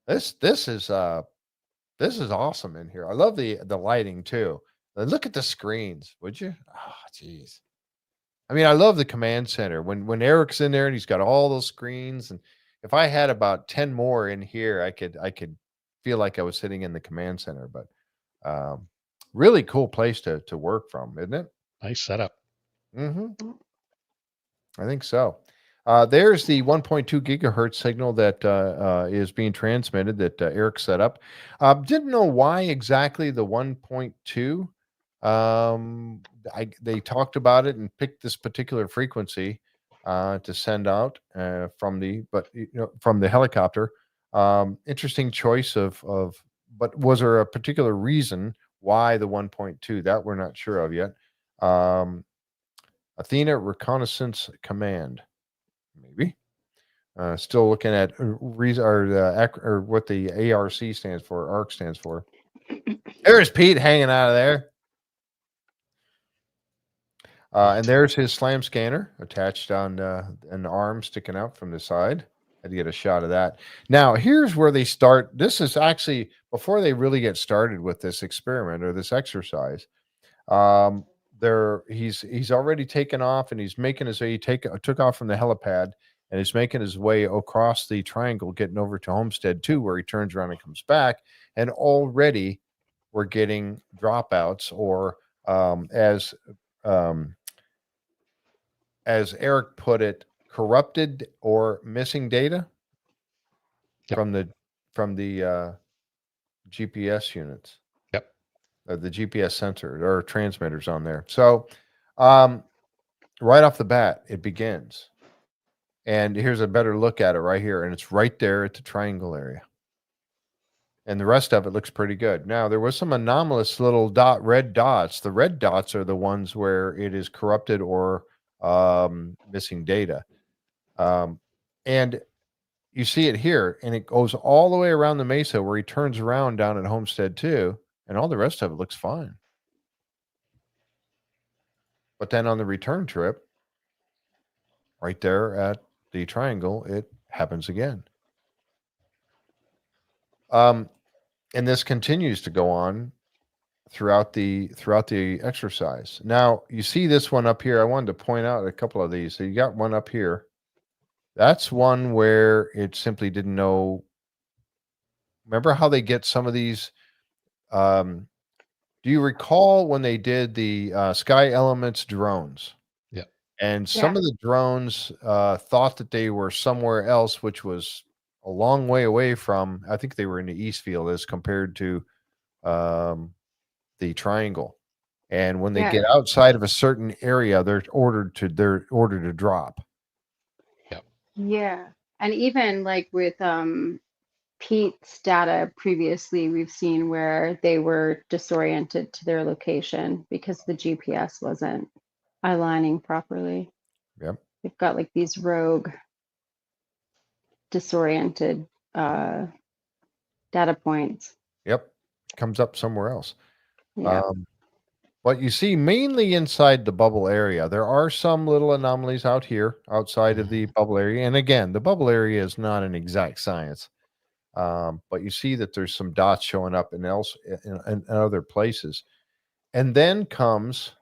This is awesome in here. I love the lighting too. Look at the screens, would you? Oh, geez. I mean, I love the command center. When Eric's in there and he's got all those screens, and if I had about 10 more in here, I could feel like I was sitting in the command center. But really cool place to work from, isn't it? Nice setup. Mm-hmm. I think so. There's the 1.2 gigahertz signal that is being transmitted that Eric set up. Didn't know why exactly the 1.2. They talked about it and picked this particular frequency to send out from the helicopter. Interesting choice but was there a particular reason why the 1.2? That we're not sure of yet. Athena Reconnaissance Command, maybe. Still looking at what the ARC stands for. ARC stands for. There's Pete hanging out of there. And there's his slam scanner attached on an arm sticking out from the side. Had to get a shot of that. Now, here's where they start. This is actually before they really get started with this experiment or this exercise. He's already taken off, and he's making his way. He took off from the helipad, and he's making his way across the triangle, getting over to Homestead 2, where he turns around and comes back. And already we're getting dropouts, or as Eric put it, corrupted or missing data from the GPS units. Yep. The GPS sensor or transmitters on there. So right off the bat, it begins. And here's a better look at it right here. And it's right there at the triangle area. And the rest of it looks pretty good. Now, there was some anomalous little red dots. The red dots are the ones where it is corrupted or missing data. And you see it here, and it goes all the way around the Mesa where he turns around down at Homestead 2, and all the rest of it looks fine. But then on the return trip, right there at the triangle, it happens again. And this continues to go on throughout the exercise. Now, you see this one up here. I wanted to point out a couple of these. So you got one up here. That's one where it simply didn't know. Remember how they get some of these? Do you recall when they did the Sky Elements drones? Yeah. And some of the drones thought that they were somewhere else, which was a long way away from, I think they were in the East Field as compared to um, the Triangle. And when they Yeah. get outside of a certain area, they're ordered to drop. Yep. Yeah. And even like with Pete's data previously, we've seen where they were disoriented to their location because the GPS wasn't aligning properly. Yep. They've got like these rogue, disoriented data points. Yep. Comes up somewhere else. Yeah. But you see, mainly inside the bubble area, there are some little anomalies out here outside of the bubble area. And again, the bubble area is not an exact science. But you see that there's some dots showing up in other places. And then comes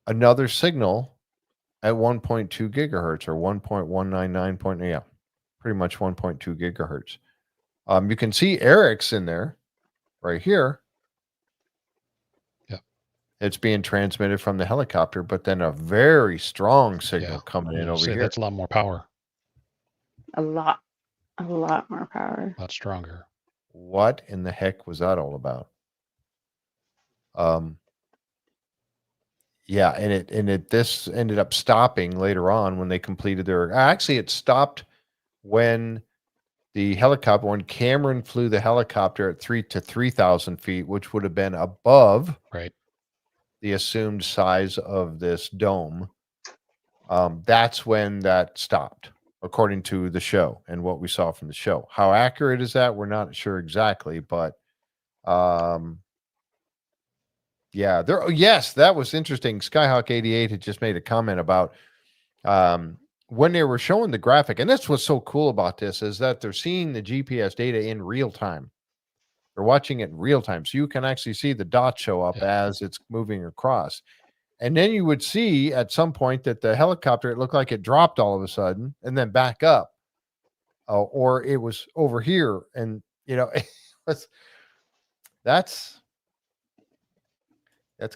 another signal at 1.2 gigahertz or 1.199 yeah, pretty much 1.2 gigahertz. You can see Eric's in there right here. Yep. It's being transmitted from the helicopter, but then a very strong signal coming in over here. That's a lot more power. A lot more power. A lot stronger. What in the heck was that all about? Yeah, and this ended up stopping later on when they completed their. Actually, it stopped when when Cameron flew the helicopter at 3,000 feet, which would have been above the assumed size of this dome. That's when that stopped, according to the show and what we saw from the show. How accurate is that? We're not sure exactly, but yeah, yes, that was interesting. Skyhawk 88 had just made a comment about when they were showing the graphic, and that's what's so cool about this is that they're seeing the GPS data in real time. They're watching it in real time, so you can actually see the dots show up as it's moving across. And then you would see at some point that the helicopter, it looked like it dropped all of a sudden and then back up, or it was over here, and that's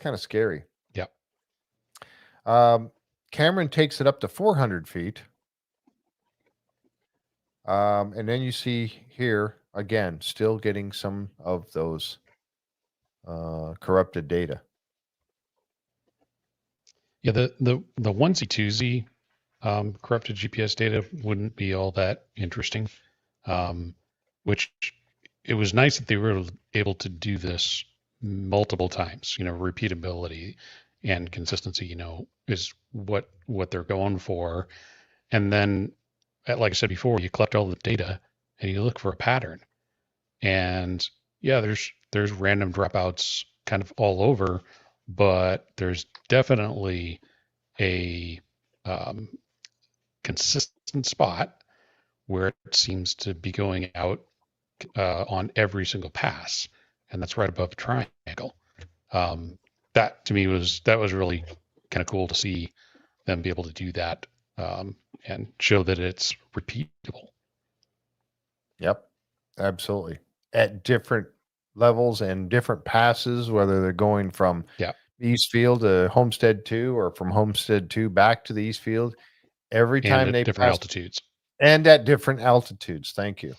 kind of scary. Yep. Cameron takes it up to 400 feet. And then you see here again, still getting some of those corrupted data. Yeah, the onesie twosie corrupted GPS data wouldn't be all that interesting. Which it was nice that they were able to do this multiple times. Repeatability and consistency, is what they're going for. And then, like I said before, you collect all the data and you look for a pattern. And yeah, there's random dropouts kind of all over, but there's definitely a consistent spot where it seems to be going out on every single pass, and that's right above the triangle. That to me was really kind of cool to see them be able to do that and show that it's repeatable. Yep, absolutely. At different levels and different passes, whether they're going from East Field to Homestead 2 or from Homestead 2 back to the East Field, every time they different pass, altitudes. And at different altitudes. Thank you.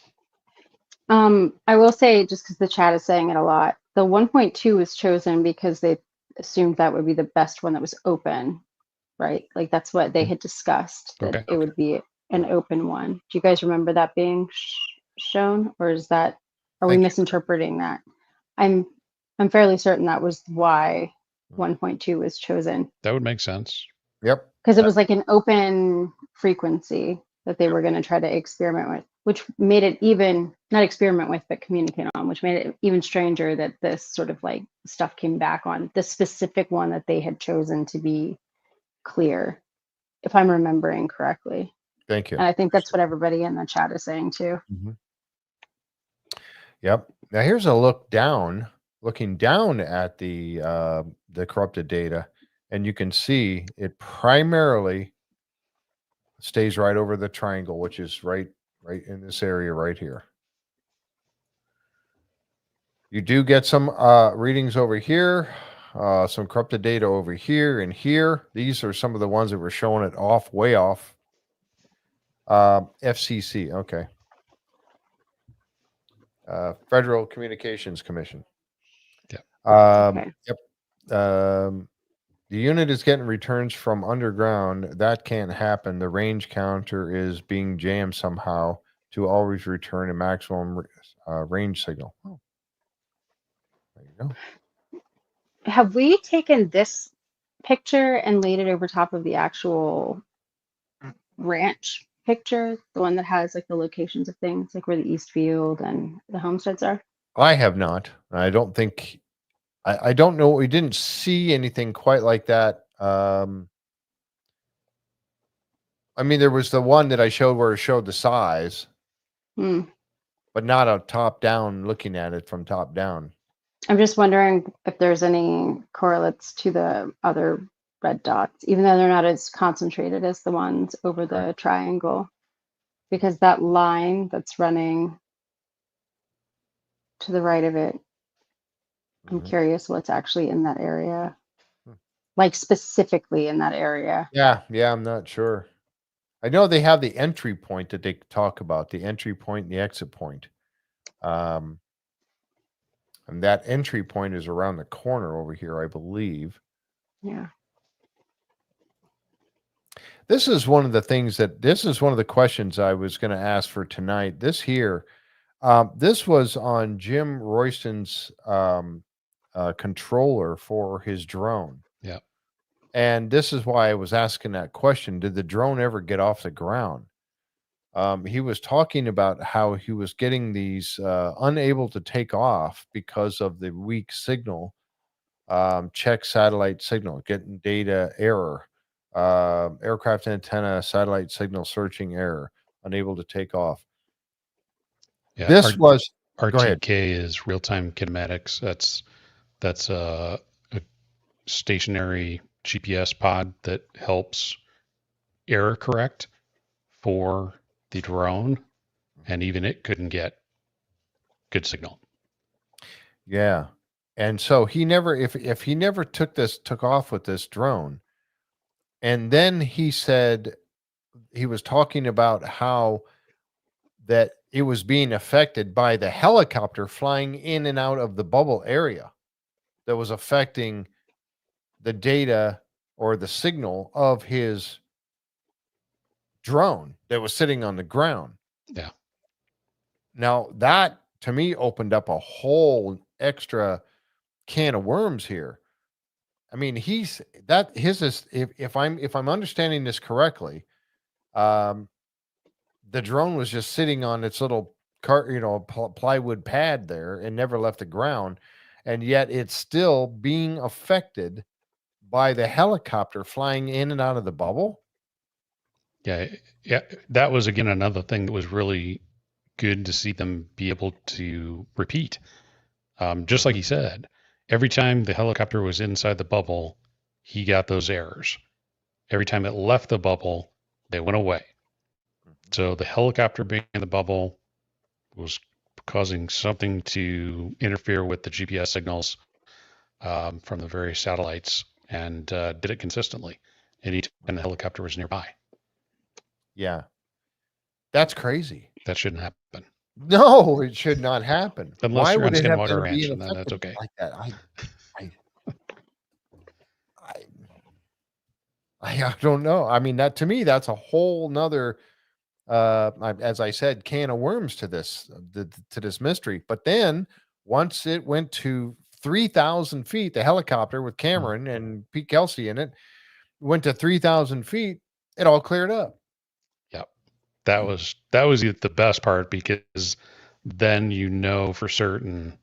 I will say, just because the chat is saying it a lot, the 1.2 was chosen because they assumed that would be the best one that was open, right? Like that's what they had discussed, that it would be an open one. Do you guys remember that being shown, or are we misinterpreting that? I'm fairly certain that was why 1.2 was chosen. That would make sense. Yep. Because it was like an open frequency that they were going to try to experiment with, which made it not experiment with, but communicate on, which made it even stranger that this sort of like stuff came back on the specific one that they had chosen to be clear, if I'm remembering correctly. Thank you. And I think that's what everybody in the chat is saying too. Mm-hmm. Yep. Now here's a looking down at the corrupted data, and you can see it primarily stays right over the triangle, which is right in this area right here. You do get some readings over here. some corrupted data over here and here. These are some of the ones that were showing it off, way off. FCC, okay. Federal Communications Commission. Okay. Yep. The unit is getting returns from underground. That can't happen. The range counter is being jammed somehow to always return a maximum range signal. Oh. There you go. Have we taken this picture and laid it over top of the actual ranch picture, the one that has like the locations of things, like where the East Field and the homesteads are? I have not. I don't think. I don't know. We didn't see anything quite like that. I mean, there was the one that I showed where it showed the size, but not a top down looking at it from top down. I'm just wondering if there's any correlates to the other red dots, even though they're not as concentrated as the ones over the triangle, because that line that's running to the right of it, I'm curious what's actually in that area, like specifically in that area. Yeah, I'm not sure. I know they have the entry point that they talk about, the entry point and the exit point. And that entry point is around the corner over here, I believe. Yeah. This is one of the questions I was going to ask for tonight. This here, this was on Jim Royston's controller for his drone. Yeah. And this is why I was asking that question. Did the drone ever get off the ground? He was talking about how he was getting these unable to take off because of the weak signal, check satellite signal, getting data error, aircraft antenna, satellite signal searching error, unable to take off. Yeah, This was RTK is real-time kinematics. That's a stationary GPS pod that helps error correct for the drone, and even it couldn't get good signal. Yeah. And so he never, if he never took off with this drone, and then he said he was talking about how that it was being affected by the helicopter flying in and out of the bubble area that was affecting the data or the signal of his drone that was sitting on the ground. Yeah. Now that to me opened up a whole extra can of worms here. I mean, if I'm understanding this correctly, the drone was just sitting on its little plywood pad there and never left the ground, and yet it's still being affected by the helicopter flying in and out of the bubble. Yeah, that was again another thing that was really good to see them be able to repeat. Just like he said, every time the helicopter was inside the bubble, he got those errors. Every time it left the bubble, they went away. So the helicopter being in the bubble was causing something to interfere with the GPS signals from the various satellites, and did it consistently anytime the helicopter was nearby. Yeah. That's crazy. That shouldn't happen. No, it should not happen. Unless Why you're would on it have Skinwalker to Ranch, be and then that's okay. like that? I don't know. I mean, that to me, that's a whole nother, as I said, can of worms to this mystery. But then once it went to 3,000 feet, the helicopter with Cameron and Pete Kelsey in it went to 3,000 feet. It all cleared up. Yep. That was the best part, because then you know for certain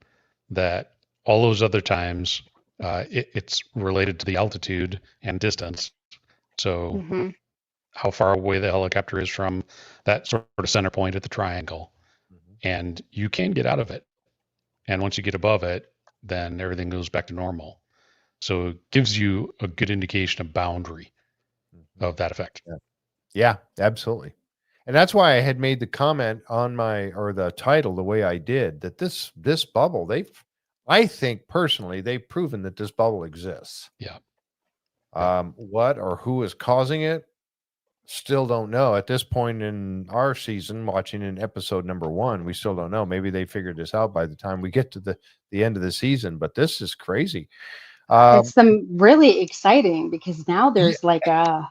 that all those other times it's related to the altitude and distance. So how far away the helicopter is from that sort of center point at the triangle. And you can get out of it. And once you get above it, then everything goes back to normal. So it gives you a good indication of boundary of that effect. Yeah, absolutely. And that's why I had made the comment on the title the way I did, that this bubble, I think personally they've proven that this bubble exists. Yeah. What or who is causing it? Still don't know. At this point in our season, watching in episode number 1, we still don't know. Maybe they figured this out by the time we get to the end of the season, but this is crazy. It's really exciting because now Yeah.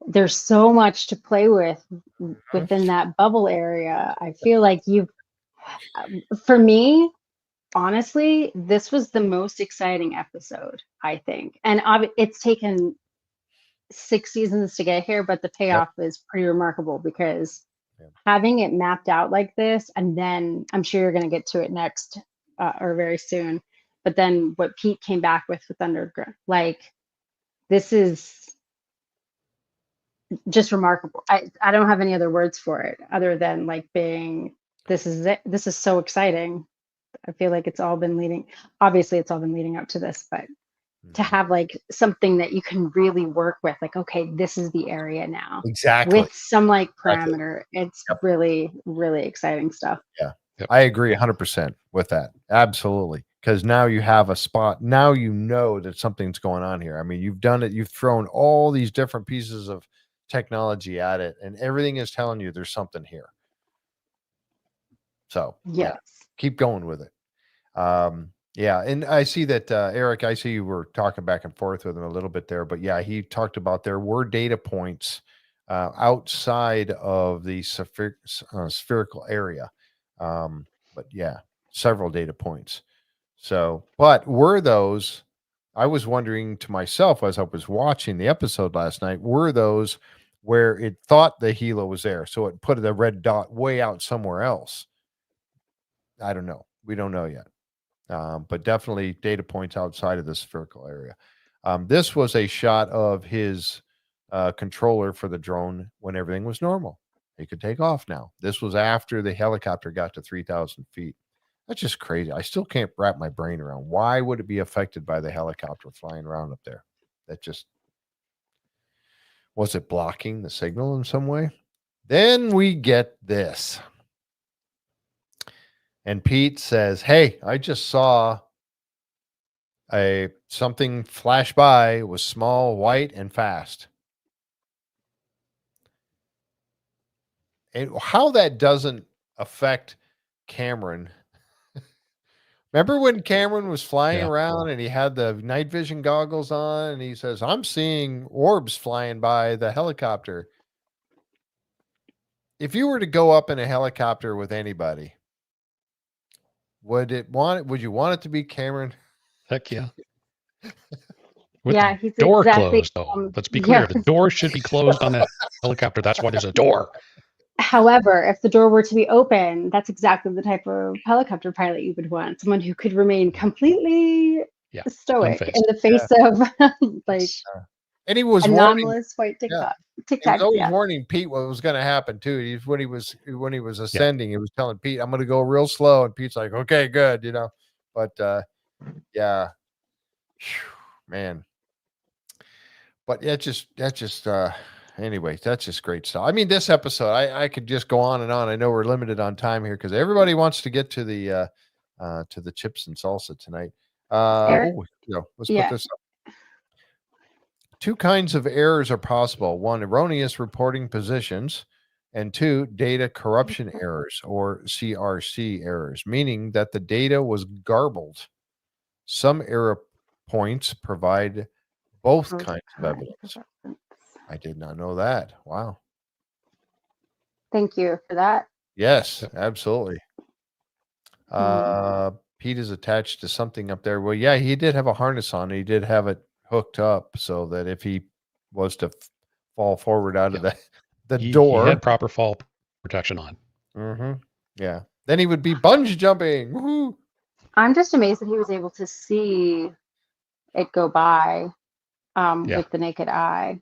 there's so much to play with within that bubble area. I feel like for me, honestly, this was the most exciting episode, I think. And it's taken 6 seasons to get here, but the payoff is pretty remarkable because having it mapped out like this, and then I'm sure you're going to get to it next or very soon, but then what Pete came back with Underground, like, this is just remarkable. I don't have any other words for it other than like being, this is it. This is so exciting. I feel like it's all been leading up to this, but to have like something that you can really work with, like, okay, this is the area now. Exactly. With some like parameter. It's really, really exciting stuff. Yeah. I agree 100% with that. Absolutely. Because now you have a spot. Now you know that something's going on here. I mean, you've done it. You've thrown all these different pieces of technology at it, and everything is telling you there's something here. So keep going with it. Yeah, and I see that Eric, I see you were talking back and forth with him a little bit there, but yeah, he talked about there were data points outside of the spherical area. But yeah, several data points. So, but were those, I was wondering to myself as I was watching the episode last night, were those where it thought the helo was there? So it put the red dot way out somewhere else. I don't know. We don't know yet. But definitely data points outside of the spherical area. This was a shot of his controller for the drone when everything was normal. He could take off now. This was after the helicopter got to 3,000 feet. That's just crazy. I still can't wrap my brain around why would it be affected by the helicopter flying around up there. That just, was it blocking the signal in some way? Then we get this. And Pete says, "Hey, I just saw something flash by. It was small, white, and fast." And how that doesn't affect Cameron. Remember when Cameron was flying around and he had the night vision goggles on and he says, "I'm seeing orbs flying by the helicopter." If you were to go up in a helicopter with anybody, would you want it to be Cameron? Heck yeah. He's door closed though. Let's be clear. The door should be closed on the helicopter. That's why there's a door. However, if the door were to be open, that's exactly the type of helicopter pilot you would want. Someone who could remain completely stoic in the face of like and he was anomalous white TikTok. He was always warning Pete what was going to happen too. When he was ascending, he was telling Pete, "I'm going to go real slow," and Pete's like, "Okay, good," you know. But man. But that's just anyway, that's just great stuff. I mean, this episode, I could just go on and on. I know we're limited on time here because everybody wants to get to the chips and salsa tonight. Let's put this up. 2 kinds of errors are possible. 1, erroneous reporting positions, and 2, data corruption errors or CRC errors, meaning that the data was garbled. Some error points provide both kinds of evidence. I did not know that. Wow. Thank you for that. Yes, absolutely. Pete is attached to something up there. Well, yeah, he did have a harness on. He did have it hooked up so that if he was to fall forward out of the door, he had proper fall protection on. Mm-hmm. Yeah. Then he would be bungee jumping. Woo-hoo. I'm just amazed that he was able to see it go by with the naked eye,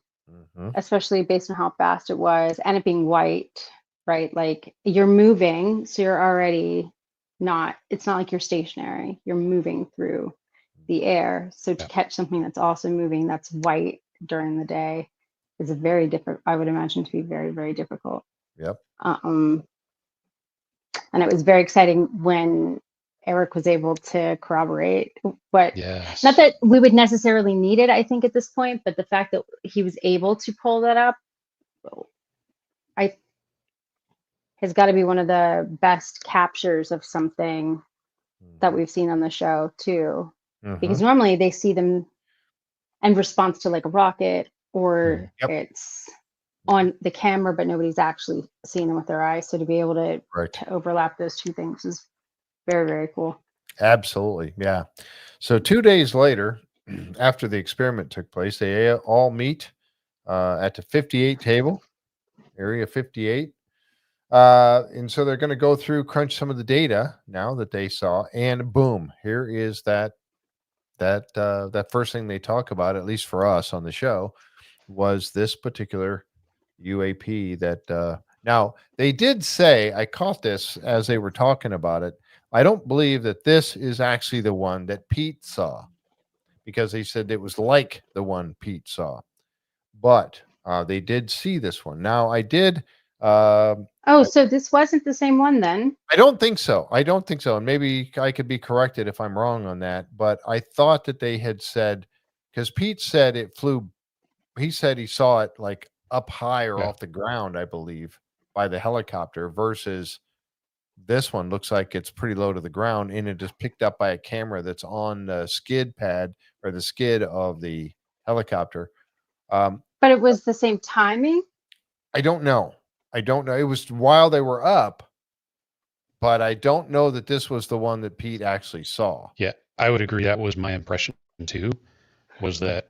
especially based on how fast it was and it being white, right? Like you're moving, so you're already it's not like you're stationary. You're moving through the air. So to catch something that's also moving, that's white during the day is I would imagine to be very, very difficult. Yep. And it was very exciting when Eric was able to corroborate what, Yes. not that we would necessarily need it, I think, at this point, but the fact that he was able to pull that up, has got to be one of the best captures of something that we've seen on the show too. Because normally they see them in response to like a rocket, or it's on the camera, but nobody's actually seeing them with their eyes. So to be able to overlap those two things is very, very cool. Absolutely. Yeah. So 2 days later, after the experiment took place, they all meet at the 58 table, area 58. And so they're going to go through, crunch some of the data now that they saw, and boom, here is that first thing they talk about, at least for us on the show, was this particular UAP that now they did say, I caught this as they were talking about it. I don't believe that this is actually the one that Pete saw, because they said it was like the one Pete saw, but they did see this one. Now I did. So this wasn't the same one then? I don't think so. And maybe I could be corrected if I'm wrong on that, but I thought that they had said, because Pete said it flew, he said he saw it like up high or off the ground, I believe, by the helicopter, versus this one looks like it's pretty low to the ground, and it is picked up by a camera that's on the skid pad or the skid of the helicopter. But it was the same timing? I don't know. It was while they were up, but I don't know that this was the one that Pete actually saw. Yeah, I would agree. That was my impression too, was that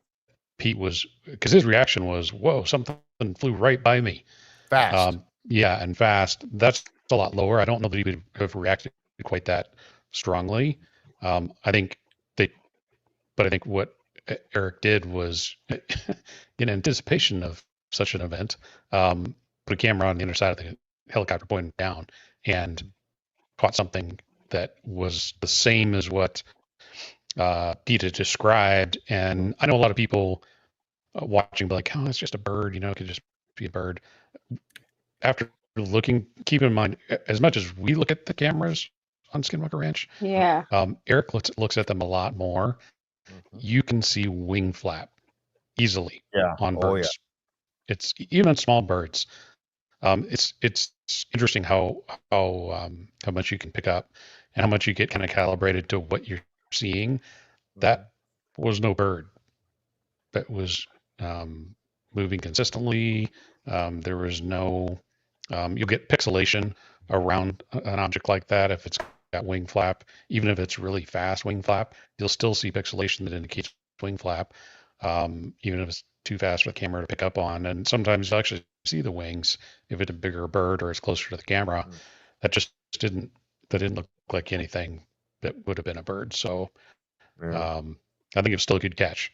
Pete was, because his reaction was, whoa, something flew right by me. Fast. Yeah, and fast. That's a lot lower. I don't know that he would have reacted quite that strongly. I think what Eric did was, in anticipation of such an event, put a camera on the underside of the helicopter pointing down and caught something that was the same as what Pete had described. And I know a lot of people watching be like, oh, it's just a bird, it could just be a bird. After looking, keep in mind, as much as we look at the cameras on Skinwalker Ranch, Eric looks at them a lot more. You can see wing flap easily on birds. It's even on small birds. It's interesting how much you can pick up and how much you get kind of calibrated to what you're seeing. That was no bird that was moving consistently. There was no, you'll get pixelation around an object like that if it's got wing flap. Even if it's really fast wing flap, you'll still see pixelation that indicates wing flap, even if it's too fast for the camera to pick up on. And sometimes you'll actually see the wings if it's a bigger bird or it's closer to the camera. That didn't look like anything that would have been a bird. So I think it's still a good catch.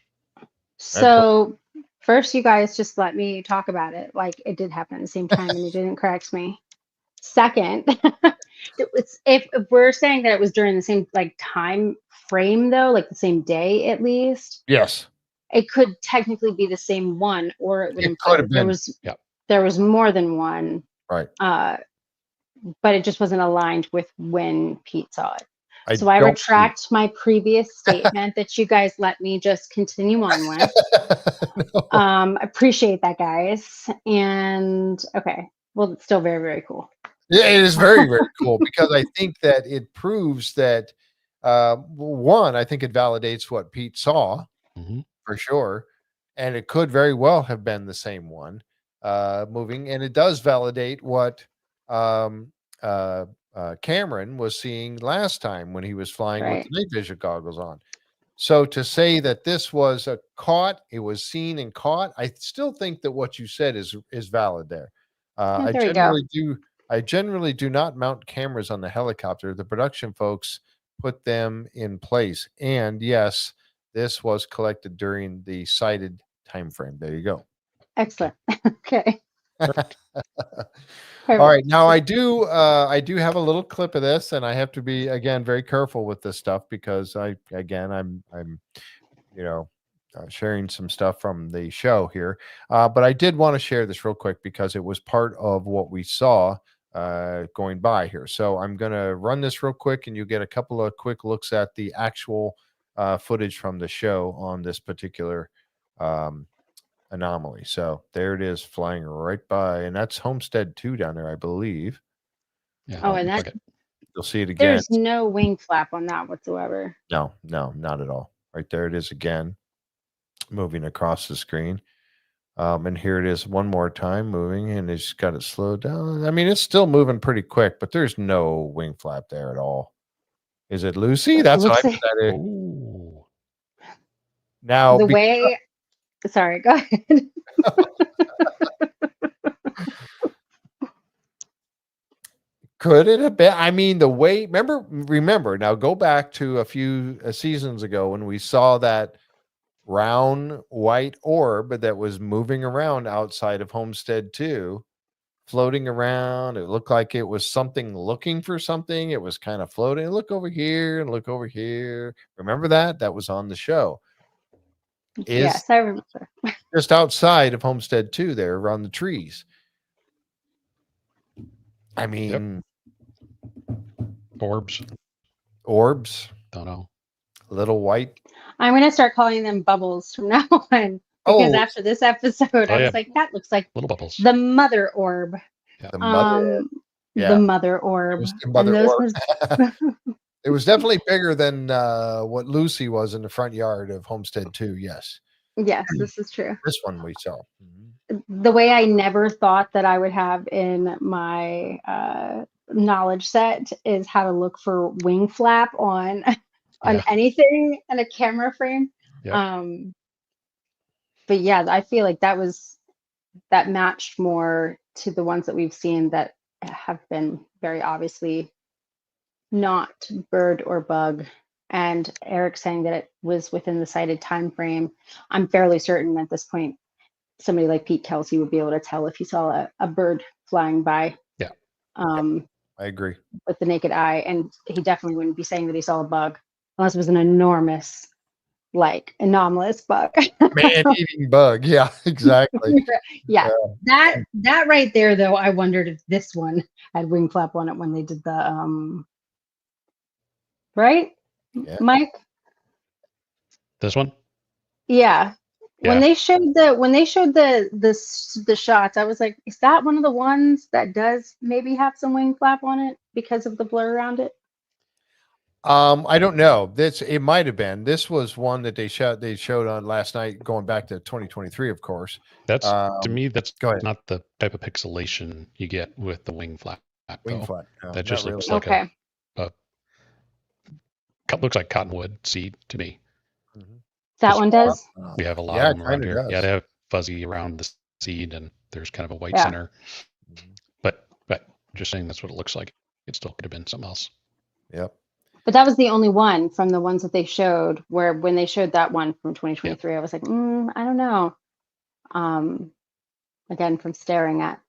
So first, you guys just let me talk about it. Like, it did happen at the same time and you didn't correct me. Second, if we're saying that it was during the same like time frame, though, like the same day at least, yes, it could technically be the same one, or it would imply there was more than one, right? But it just wasn't aligned with when Pete saw it. So I retract my previous statement that you guys let me just continue on with. Appreciate that, guys. And okay, well, it's still very, very cool. Yeah, it is very, very cool, because I think that it proves that one, I think it validates what Pete saw for sure, and it could very well have been the same one moving, and it does validate what Cameron was seeing last time when he was flying with the night vision goggles on. So to say that this was it was seen and caught, I still think that what you said is valid there. I generally do not mount cameras on the helicopter. The production folks put them in place. And yes, this was collected during the cited time frame. There you go. Excellent. Okay. Perfect. All right. Now I do have a little clip of this, and I have to be again very careful with this stuff, because I'm sharing some stuff from the show here. But I did want to share this real quick because it was part of what we saw going by here. So I'm going to run this real quick, and you get a couple of quick looks at the actual footage from the show on this particular anomaly. So there it is, flying right by, and that's Homestead 2 down there, I believe. Yeah. Oh, and looks that like it. You'll see it again. there's no wing flap on that whatsoever. No, not at all. Right there it is again, moving across the screen. And here it is one more time moving, and it's got it slowed down. I mean, it's still moving pretty quick, but there's no wing flap there at all. Is it Lucy? It That's what looks I like said. Ooh. Now, the way. Sorry, go ahead. could it have been? I mean, the way, remember, now go back to a few seasons ago when we saw that round white orb that was moving around outside of Homestead 2, floating around. It looked like it was something looking for something. It was kind of floating. Look over here and look over here. Remember that? That was on the show. Yes, I remember. Just outside of Homestead 2 there around the trees. I mean, Orbs. Don't know. Little white. I'm going to start calling them bubbles from now on. Because after this episode, I was like, that looks like little bubbles. The mother orb. Yeah. The mother, the mother orb. It was the mother orb. It was definitely bigger than what Lucy was in the front yard of Homestead 2. Yes. Yes, this is true. This one we saw. The way I never thought that I would have in my knowledge set is how to look for wing flap on anything in a camera frame. Yep. But yeah, I feel like that matched more to the ones that we've seen that have been very obviously not bird or bug. And Eric saying that it was within the cited time frame. I'm fairly certain at this point, somebody like Pete Kelsey would be able to tell if he saw a bird flying by. Yeah. I agree. With the naked eye. And he definitely wouldn't be saying that he saw a bug unless it was an enormous, like, anomalous bug. Man-eating bug. Yeah, exactly. Yeah. That right there, though, I wondered if this one had wing flap on it when they did the right? Yeah. Mike? This one? Yeah. When they showed the shots, I was like, is that one of the ones that does maybe have some wing flap on it because of the blur around it? I don't know. It might have been. This was one that they showed on last night, going back to 2023, of course. That's to me, that's not the type of pixelation you get with the wing flap. Wing flap. No, that just looks really. like looks like cottonwood seed to me. Mm-hmm. That one does? We have a lot of them around here. Yeah, they have fuzzy around the seed, and there's kind of a white center. But just saying that's what it looks like. It still could have been something else. Yep. But that was the only one from the ones that they showed, where when they showed that one from 2023, I was like, I don't know. Again, from staring at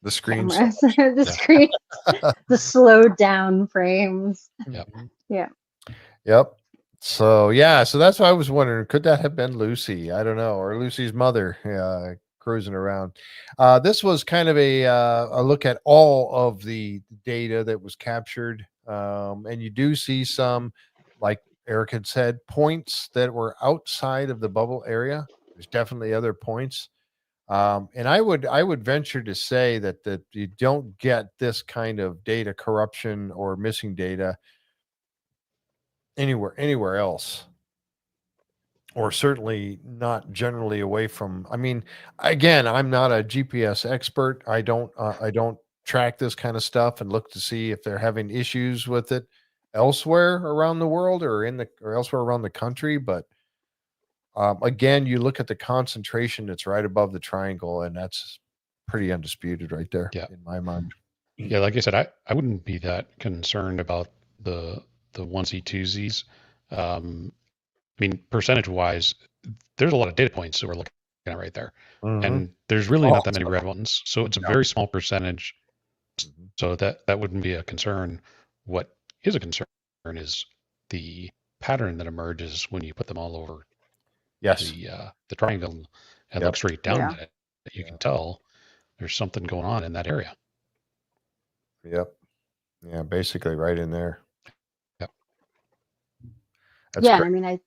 the screen, the screen, the slowed down frames. Yep. So that's why I was wondering, could that have been Lucy? I don't know, or Lucy's mother cruising around. This was kind of a look at all of the data that was captured, and you do see some, like Eric had said, points that were outside of the bubble area. There's definitely other points. And I would venture to say that you don't get this kind of data corruption or missing data anywhere else, or certainly not generally away from. I mean, again, I'm not a GPS expert. I don't track this kind of stuff and look to see if they're having issues with it elsewhere around the world or elsewhere around the country, but. Again, you look at the concentration that's right above the triangle, and that's pretty undisputed right there in my mind. Yeah, like I said, I wouldn't be that concerned about the onesie twosies. I mean, percentage-wise, there's a lot of data points that we're looking at right there. Mm-hmm. And there's really not that many red ones. So it's a very small percentage. Mm-hmm. So that wouldn't be a concern. What is a concern is the pattern that emerges when you put them all over the triangle and look straight down at it. You can tell there's something going on in that area. Yep. Yeah, basically right in there. Yep. That's Yeah, great. and I mean,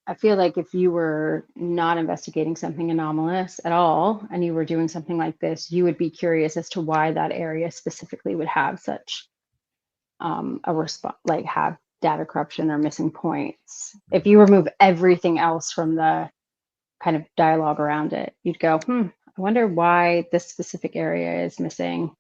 I feel like if you were not investigating something anomalous at all, and you were doing something like this, you would be curious as to why that area specifically would have such a response, like have data corruption or missing points. If you remove everything else from the kind of dialogue around it, you'd go, I wonder why this specific area is missing.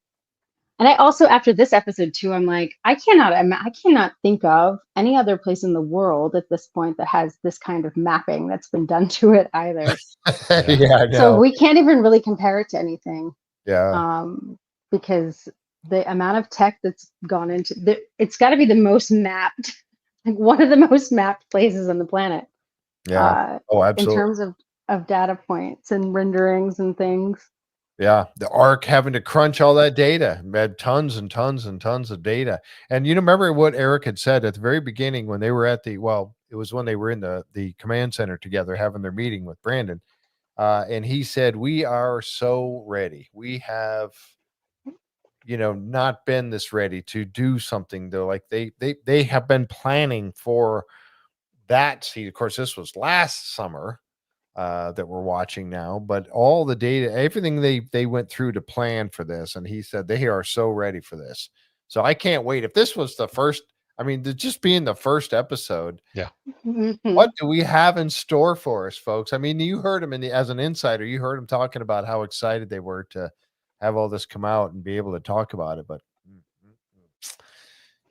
And I also, after this episode too, I'm like, I cannot think of any other place in the world at this point that has this kind of mapping that's been done to it either. Yeah, I So know. we can't even really compare it to anything, Yeah. because the amount of tech that's gone into it's got to be the most mapped, like one of the most mapped places on the planet, Yeah. Oh, in absolutely. terms of data points and renderings and things. Yeah, the ARC having to crunch all that data, had tons and tons and tons of data. And you remember what Eric had said at the very beginning when they were at it was when they were in the command center together having their meeting with Brandon. And he said, "We are so ready. We have, not been this ready to do something though. Like they have been planning for that. See, of course, this was last summer." That we're watching now, but all the data, everything they went through to plan for this, and he said they are so ready for this. So I can't wait. If this was the first, I mean, just being the first episode, Yeah. what do we have in store for us, folks? I mean, you heard him as an insider, you heard him talking about how excited they were to have all this come out and be able to talk about it. But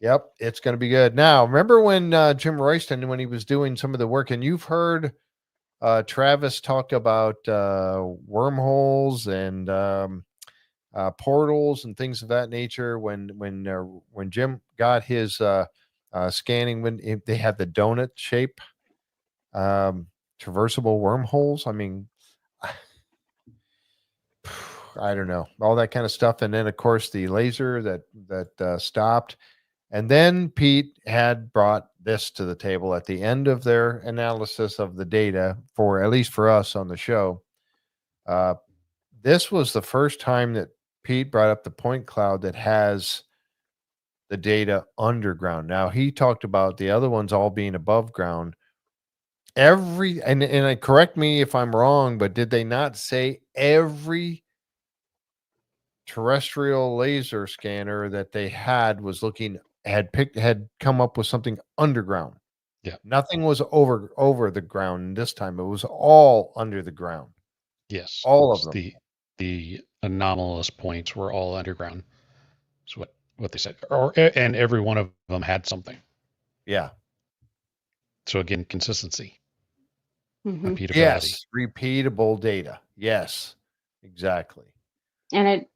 yep, it's going to be good. Now, remember when Jim Royston, when he was doing some of the work, and you've heard Travis talk about wormholes and portals and things of that nature. When Jim got his scanning, when they had the donut shape traversable wormholes. I mean, I don't know, all that kind of stuff. And then of course the laser that stopped. And then Pete had brought this to the table at the end of their analysis of the data, for at least for us on the show. This was the first time that Pete brought up the point cloud that has the data underground. Now he talked about the other ones all being above ground. Correct me if I'm wrong, but did they not say every terrestrial laser scanner that they had was had come up with something underground? Yeah. Nothing was over the ground this time. It was all under the ground. Yes. All of them. The anomalous points were all underground. That's what they said. And every one of them had something. Yeah. So again, consistency. Mm-hmm. Repeatability. Yes, repeatable data. Yes, exactly. And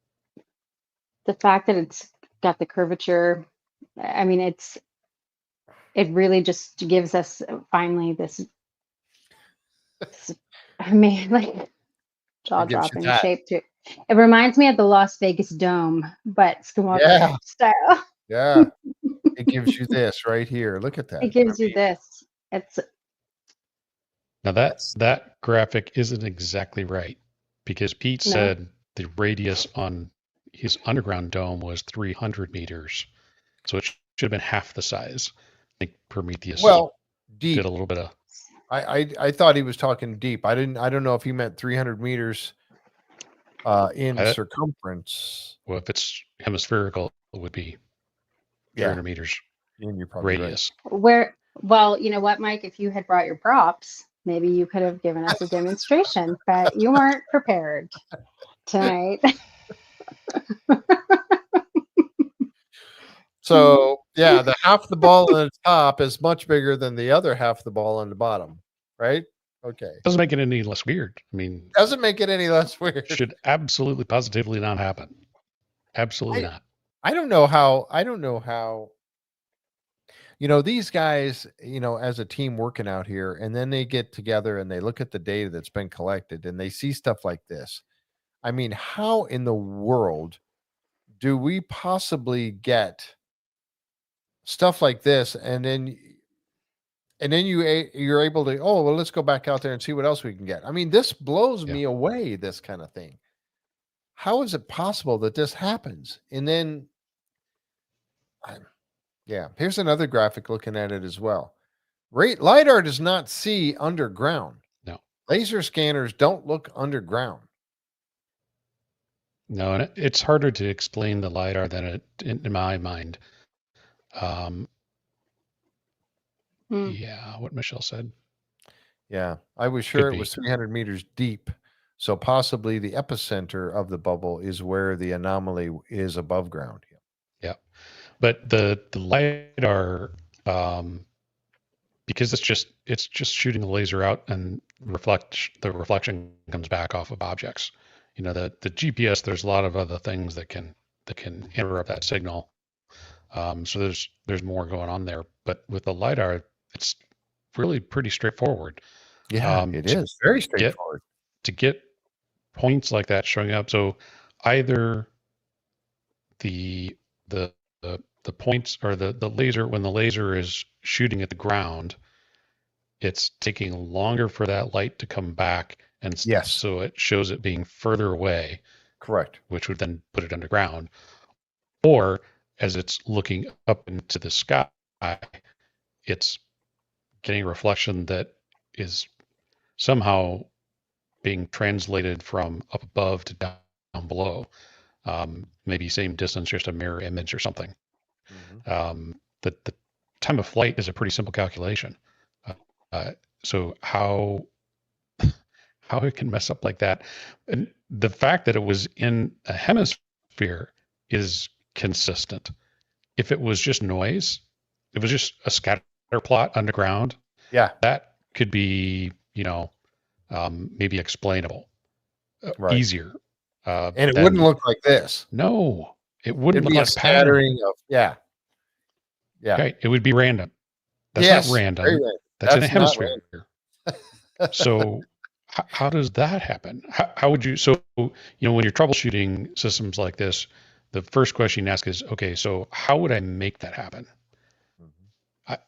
the fact that it's got the curvature, I mean, it really just gives us finally this I mean, like jaw-dropping shape to it. It reminds me of the Las Vegas Dome, but Skinwalker Ranch style. Yeah. It gives you this right here. Look at that. It gives you this. It's now that graphic isn't exactly right, because Pete said the radius on his underground dome was 300 meters, so it should have been half the size. I think Prometheus deep. did a little bit of. I thought he was talking deep. I don't know if he meant 300 meters in circumference. Well, if it's hemispherical, it would be 300 meters you're probably radius. Right. Well, you know what, Mike? If you had brought your props, maybe you could have given us a demonstration, but you weren't prepared tonight. So yeah, the half the ball on the top is much bigger than the other half of the ball on the bottom, right? Okay. Doesn't make it any less weird. I mean, doesn't make it any less weird. Should absolutely positively not happen. Absolutely not. I don't know how these guys, as a team working out here, and then they get together and they look at the data that's been collected and they see stuff like this. I mean, how in the world do we possibly get stuff like this and then you're able to, oh, well, let's go back out there and see what else we can get. I mean, this blows me away, this kind of thing. How is it possible that this happens? And then Yeah. Here's another graphic looking at it as well. LiDAR does not see underground. No. Laser scanners don't look underground. No, and it's harder to explain the LiDAR than it, in my mind. Yeah, what Michelle said. Yeah, I was sure it was 300 meters deep. So possibly the epicenter of the bubble is where the anomaly is above ground. Yeah. But the LiDAR, because it's just shooting the laser out and the reflection comes back off of objects. You know, the GPS, there's a lot of other things that can interrupt that signal. So there's more going on there. But with the LiDAR, it's really pretty straightforward. Yeah, it is very straightforward. To get points like that showing up. So either the points or the laser, when the laser is shooting at the ground, it's taking longer for that light to come back, and so it shows it being further away. Correct. Which would then put it underground. Or as it's looking up into the sky, it's getting a reflection that is somehow being translated from up above to down below. Maybe same distance, just a mirror image or something. The time of flight is a pretty simple calculation. So how it can mess up like that, and the fact that it was in a hemisphere is consistent. If it was just noise, it was just a scatter plot underground. Yeah, that could be, maybe explainable, easier. And it wouldn't look like this. No, it wouldn't look be like a scattering of yeah. Okay, it would be random. That's not random. That's in a hemisphere. So how does that happen? How would you? So when you're troubleshooting systems like this, the first question you ask is, okay, so how would I make that happen? I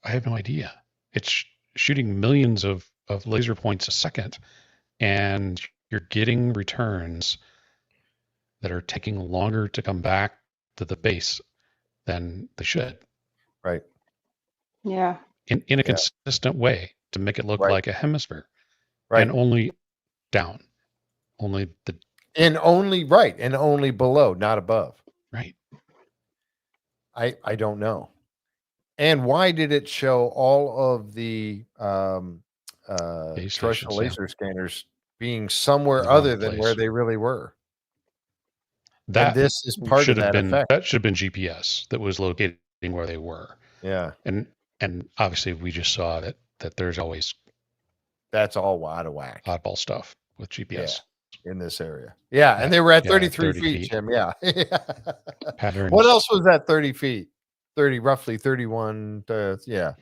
have no idea. It's shooting millions of laser points a second, and you're getting returns that are taking longer to come back to the base than they should. Right. Yeah. In a consistent way to make it look like a hemisphere. Right. And only down. Only below, not above. Right. I don't know. And why did it show all of the terrestrial laser scanners being somewhere other than where they really were? That this is part of that effect. That should have been GPS that was locating where they were. Yeah. And obviously we just saw that there's always that's all out of whack. Oddball stuff with GPS. In this area. Yeah. And they were at 33 feet, Jim. Yeah. Patterns. What else was at 30 feet? Roughly 31. Yeah.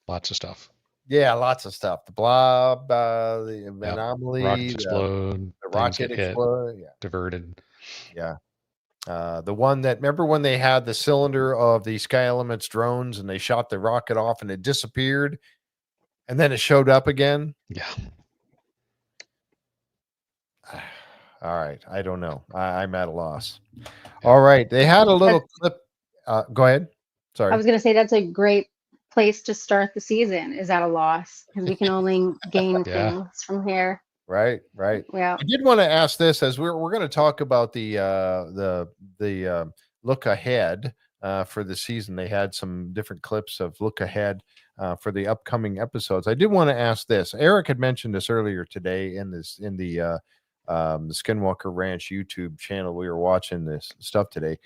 Lots of stuff. Yeah, lots of stuff. The blob, the anomaly, rockets explode, the rocket explode, diverted. Yeah. The one that, remember when they had the cylinder of the Sky Elements drones and they shot the rocket off and it disappeared and then it showed up again? Yeah. All right. I don't know. I'm at a loss. All right. They had a little clip. Go ahead. Sorry. I was going to say that's a great place to start the season, is at a loss, because we can only gain things from here. Right. Yeah. I did want to ask this, as we're going to talk about the look ahead for the season. They had some different clips of look ahead for the upcoming episodes. I did want to ask this. Eric had mentioned this earlier today in the Skinwalker Ranch YouTube channel. We were watching this stuff today.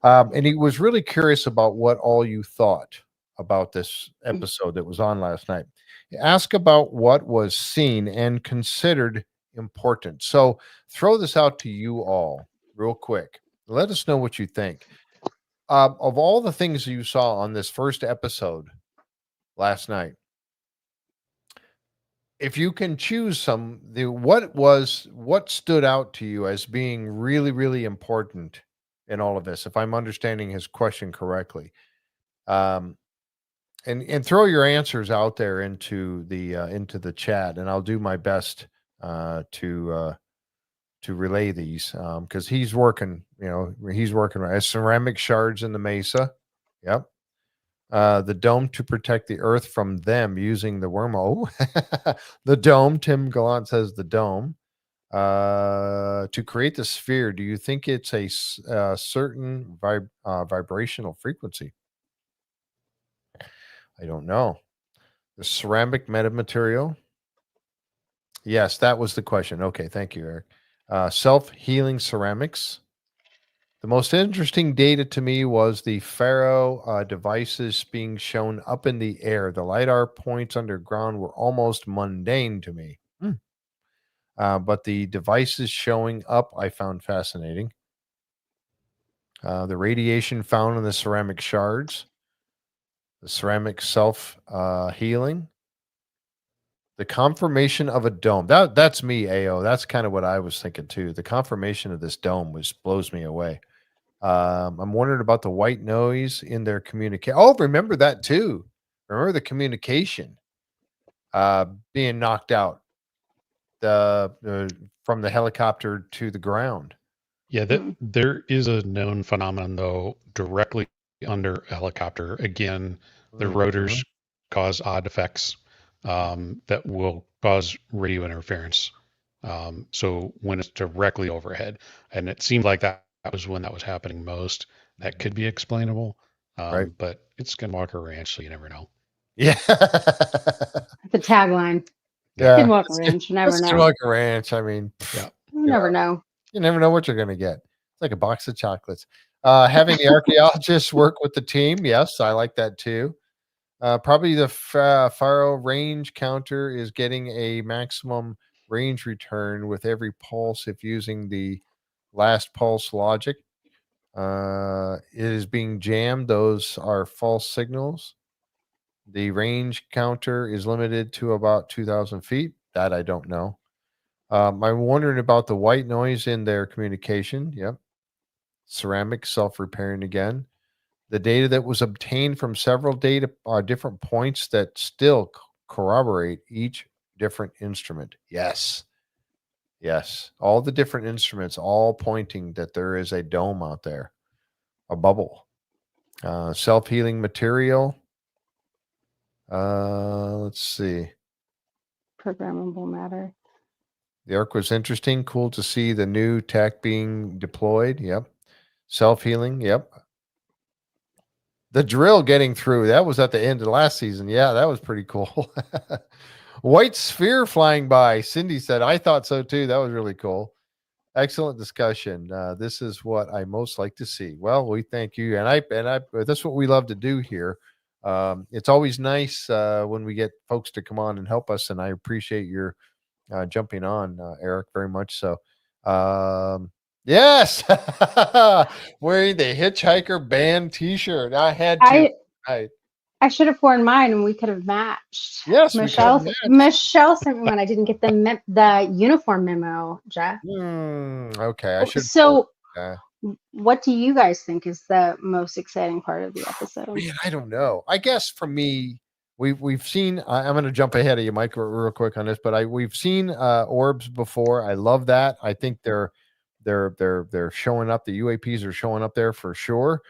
And he was really curious about what all you thought about this episode that was on last night. Ask about what was seen and considered important. So throw this out to you all real quick. Let us know what you think. Of all the things you saw on this first episode last night, if you can choose what stood out to you as being really, really important in all of this, if I'm understanding his question correctly, and throw your answers out there into the chat, and I'll do my best to to relay these because he's working. He's working right. Ceramic shards in the Mesa. Yep. The dome to protect the Earth from them using the wormhole. The dome. Tim Gallant says the dome. To create the sphere, do you think it's a certain vibrational frequency? I don't know. The ceramic metamaterial. Yes, that was the question. Okay, thank you, Eric. Self-healing ceramics. The most interesting data to me was the Pharaoh devices being shown up in the air. The LiDAR points underground were almost mundane to me. But the devices showing up, I found fascinating. The radiation found in the ceramic shards, the ceramic self-healing, the confirmation of a dome. That's me, AO. That's kind of what I was thinking too. The confirmation of this dome blows me away. I'm wondering about the white noise in their communication. Oh, remember that too. Remember the communication being knocked out from the helicopter to the ground. Yeah, there is a known phenomenon though directly under a helicopter. Again, the rotors cause odd effects that will cause radio interference. So when it's directly overhead, and it seemed like that was when that was happening most, that could be explainable. Right. But it's Skinwalker Ranch, so you never know. Yeah. The tagline. Yeah. Skinwalker Ranch. You never know. Skinwalker Ranch. I mean, Yeah. You never know. You never know what you're going to get. It's like a box of chocolates. Having the archaeologists work with the team. Yes, I like that too. Probably the Faro range counter is getting a maximum range return with every pulse if using the last pulse logic. It is being jammed. Those are false signals. The range counter is limited to about 2,000 feet. That I don't know. I'm wondering about the white noise in their communication. Yep. Ceramic self-repairing again. The data that was obtained from several different points that still corroborate each different instrument. Yes. Yes. All the different instruments all pointing that there is a dome out there, a bubble. Self-healing material. Let's see. Programmable matter. The arc was interesting. Cool to see the new tech being deployed. Yep. Self-healing. Yep. The drill getting through. That was at the end of last season. Yeah, that was pretty cool. White sphere flying by. Cindy said, I thought so too. That was really cool. Excellent discussion. This is what I most like to see. Well, we thank you. And I that's what we love to do here. It's always nice when we get folks to come on and help us. And I appreciate your jumping on, Eric, very much so. Yes, wearing the Hitchhiker Band T-shirt. I had to. I should have worn mine, and we could have matched. Yes, Michelle sent me one. I didn't get the uniform memo, Jeff. Okay, I should. So, what do you guys think is the most exciting part of the episode? Man, I don't know. I guess for me, we've seen. I'm going to jump ahead of you, Mike, real quick on this, but we've seen orbs before. I love that. I think they're showing up. The UAPs are showing up there for sure.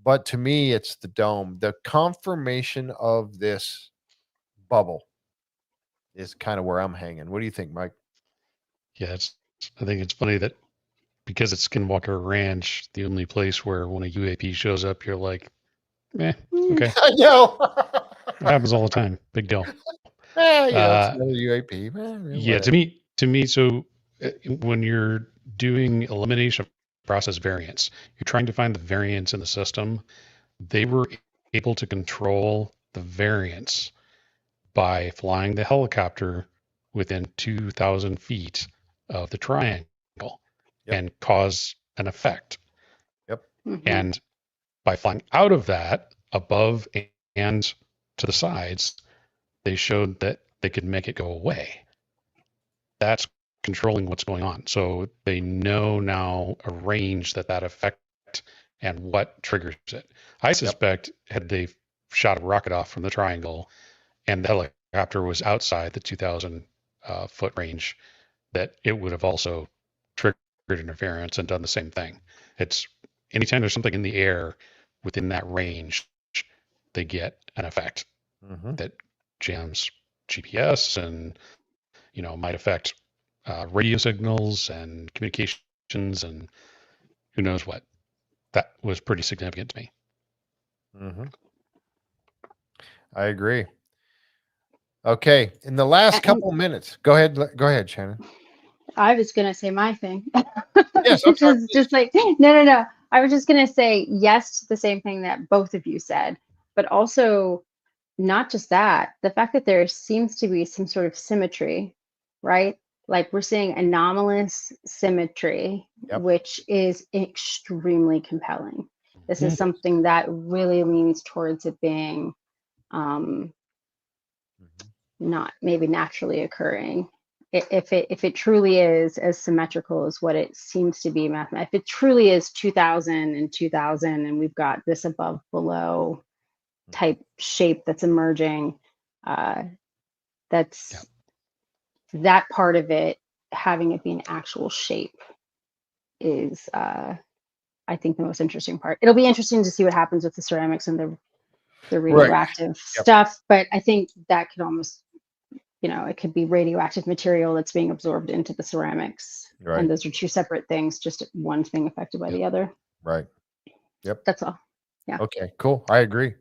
But to me, it's the dome. The confirmation of this bubble is kind of where I'm hanging. What do you think, Mike? Yeah, I think it's funny that because it's Skinwalker Ranch, the only place where when a UAP shows up, you're like, okay. I know. It happens all the time. Big deal. It's another UAP. Yeah, to me, so when you're doing elimination of process variance, you're trying to find the variance in the system. They were able to control the variance by flying the helicopter within 2,000 feet of the triangle and cause an effect. Yep. Mm-hmm. And by flying out of that above and to the sides, they showed that they could make it go away. That's controlling what's going on. So they know now a range that effect and what triggers it. I suspect had they shot a rocket off from the triangle and the helicopter was outside the 2,000 foot range, that it would have also interference and done the same thing. It's anytime there's something in the air within that range, they get an effect that jams GPS and, might affect radio signals and communications and who knows what. That was pretty significant to me. I agree. Okay, in the last couple minutes, go ahead, Shannon. I was gonna say my thing. Yes, I'm sorry. just like no. I was just gonna say yes to the same thing that both of you said, but also not just that, the fact that there seems to be some sort of symmetry, right? Like we're seeing anomalous symmetry, which is extremely compelling. This is something that really leans towards it being not maybe naturally occurring. If it truly is as symmetrical as what it seems to be, if it truly is 2000 and 2000, and we've got this above below type shape that's emerging, that's that part of it, having it be an actual shape is I think the most interesting part. It'll be interesting to see what happens with the ceramics and the radioactive stuff, but I think that could almost, it could be radioactive material that's being absorbed into the ceramics. Right. And those are two separate things, just one thing affected by the other. Right. Yep. That's all. Yeah. Okay, cool. I agree.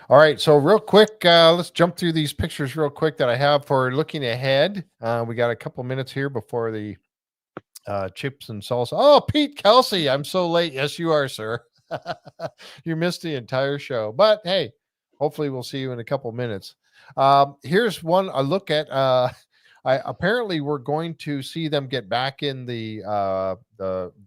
All right. So real quick, let's jump through these pictures real quick that I have for looking ahead. We got a couple minutes here before the chips and salsa. Oh, Pete Kelsey, I'm so late. Yes, you are, sir. You missed the entire show, but hey, hopefully we'll see you in a couple minutes. Here's a look at apparently we're going to see them get back in the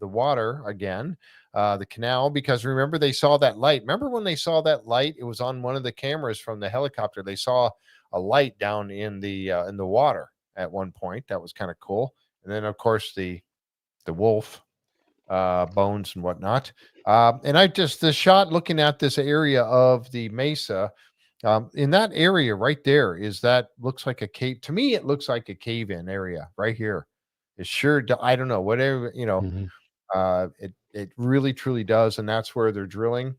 water again, the canal, because remember they saw that light. Remember when they saw that light? It was on one of the cameras from the helicopter. They saw a light down in the water at one point. That was kind of cool. And then of course the wolf bones and whatnot. And the shot looking at this area of the Mesa, in that area right there looks like a cave. To me, it looks like a cave-in area right here. It sure, I don't know, whatever, it really truly does. And that's where they're drilling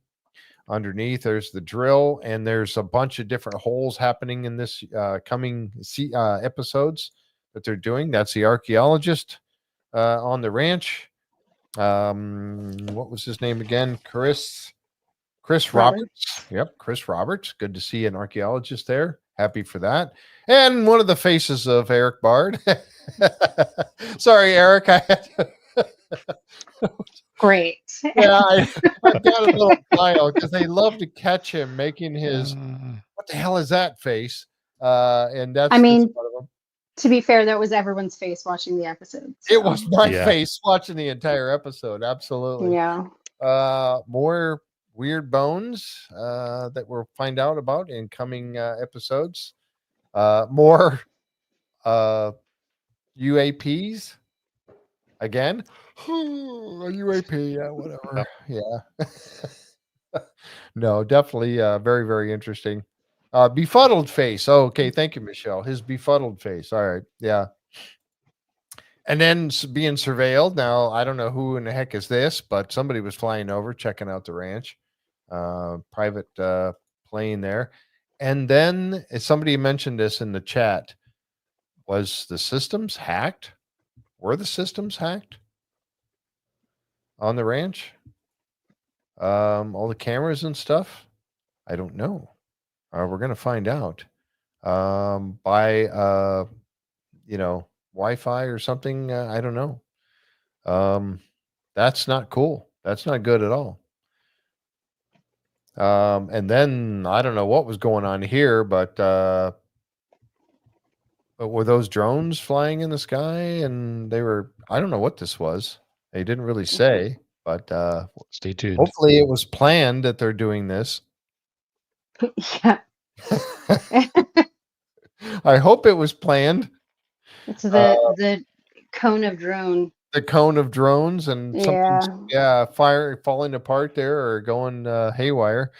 underneath. There's the drill, and there's a bunch of different holes happening in this coming episodes that they're doing. That's the archaeologist on the ranch. What was his name again? Chris Roberts. Yep, Chris Roberts. Good to see an archaeologist there. Happy for that. And one of the faces of Eric Bard. Sorry, Eric. I had to... Great. Yeah, I got a little smile because they love to catch him making his "what the hell is that" face. And that's one of them. To be fair, that was everyone's face watching the episode. So. It was my face watching the entire episode. Absolutely. Yeah. More weird bones that we'll find out about in coming episodes. More UAPs again. UAP, yeah, whatever. Yeah. No, definitely very, very interesting. Befuddled face. Oh, okay, thank you, Michelle. His befuddled face. All right, yeah. And then being surveilled. Now, I don't know who in the heck is this, but somebody was flying over, checking out the ranch. Private plane there. And then somebody mentioned this in the chat. Was the systems hacked? Were the systems hacked on the ranch? All the cameras and stuff? I don't know. We're going to find out by, Wi-Fi or something. I don't know. That's not cool. That's not good at all. And then I don't know what was going on here, but were those drones flying in the sky? And I don't know what this was. They didn't really say, but stay tuned. Hopefully it was planned that they're doing this. Yeah. I hope it was planned. It's the cone of drone. The cone of drones and fire falling apart there or going haywire.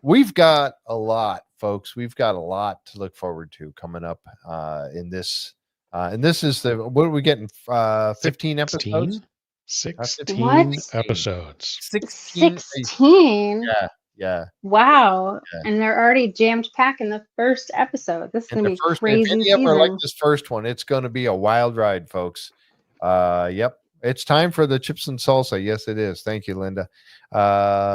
We've got a lot, folks. We've got a lot to look forward to coming up in this. And this is what are we getting? 15 episodes? 16 What? episodes. 16. 16? Yeah. Wow. Yeah. And they're already jammed packed in the first episode. This is And going to the be first, if crazy any ever like season. this first one, it's going to be a wild ride, folks. Yep. It's time for the chips and salsa. Yes, it is. Thank you, Linda.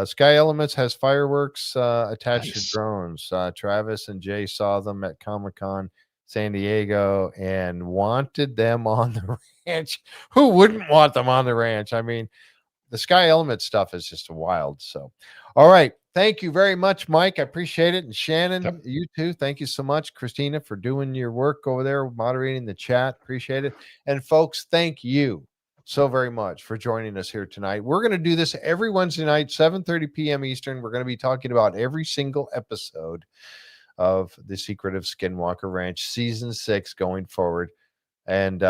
Sky Elements has fireworks attached to Nice. drones. Travis and Jay saw them at Comic-Con San Diego and wanted them on the ranch. Who wouldn't want them on the ranch? I mean, the Sky Element stuff is just wild. So, all right. Thank you very much, Mike. I appreciate it. And Shannon, Yep. you too. Thank you so much, Christina, for doing your work over there, moderating the chat. Appreciate it. And folks, thank you so very much for joining us here tonight. We're going to do this every Wednesday night, 7:30 p.m. Eastern. We're going to be talking about every single episode of The Secret of Skinwalker Ranch, season 6 going forward. And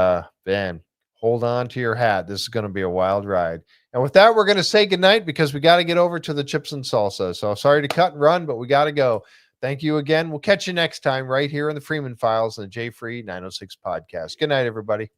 man, hold on to your hat. This is going to be a wild ride. And with that, we're going to say goodnight because we got to get over to the chips and salsa. So sorry to cut and run, but we got to go. Thank you again. We'll catch you next time right here in the Freeman Files and the J Free 906 podcast. Good night, everybody.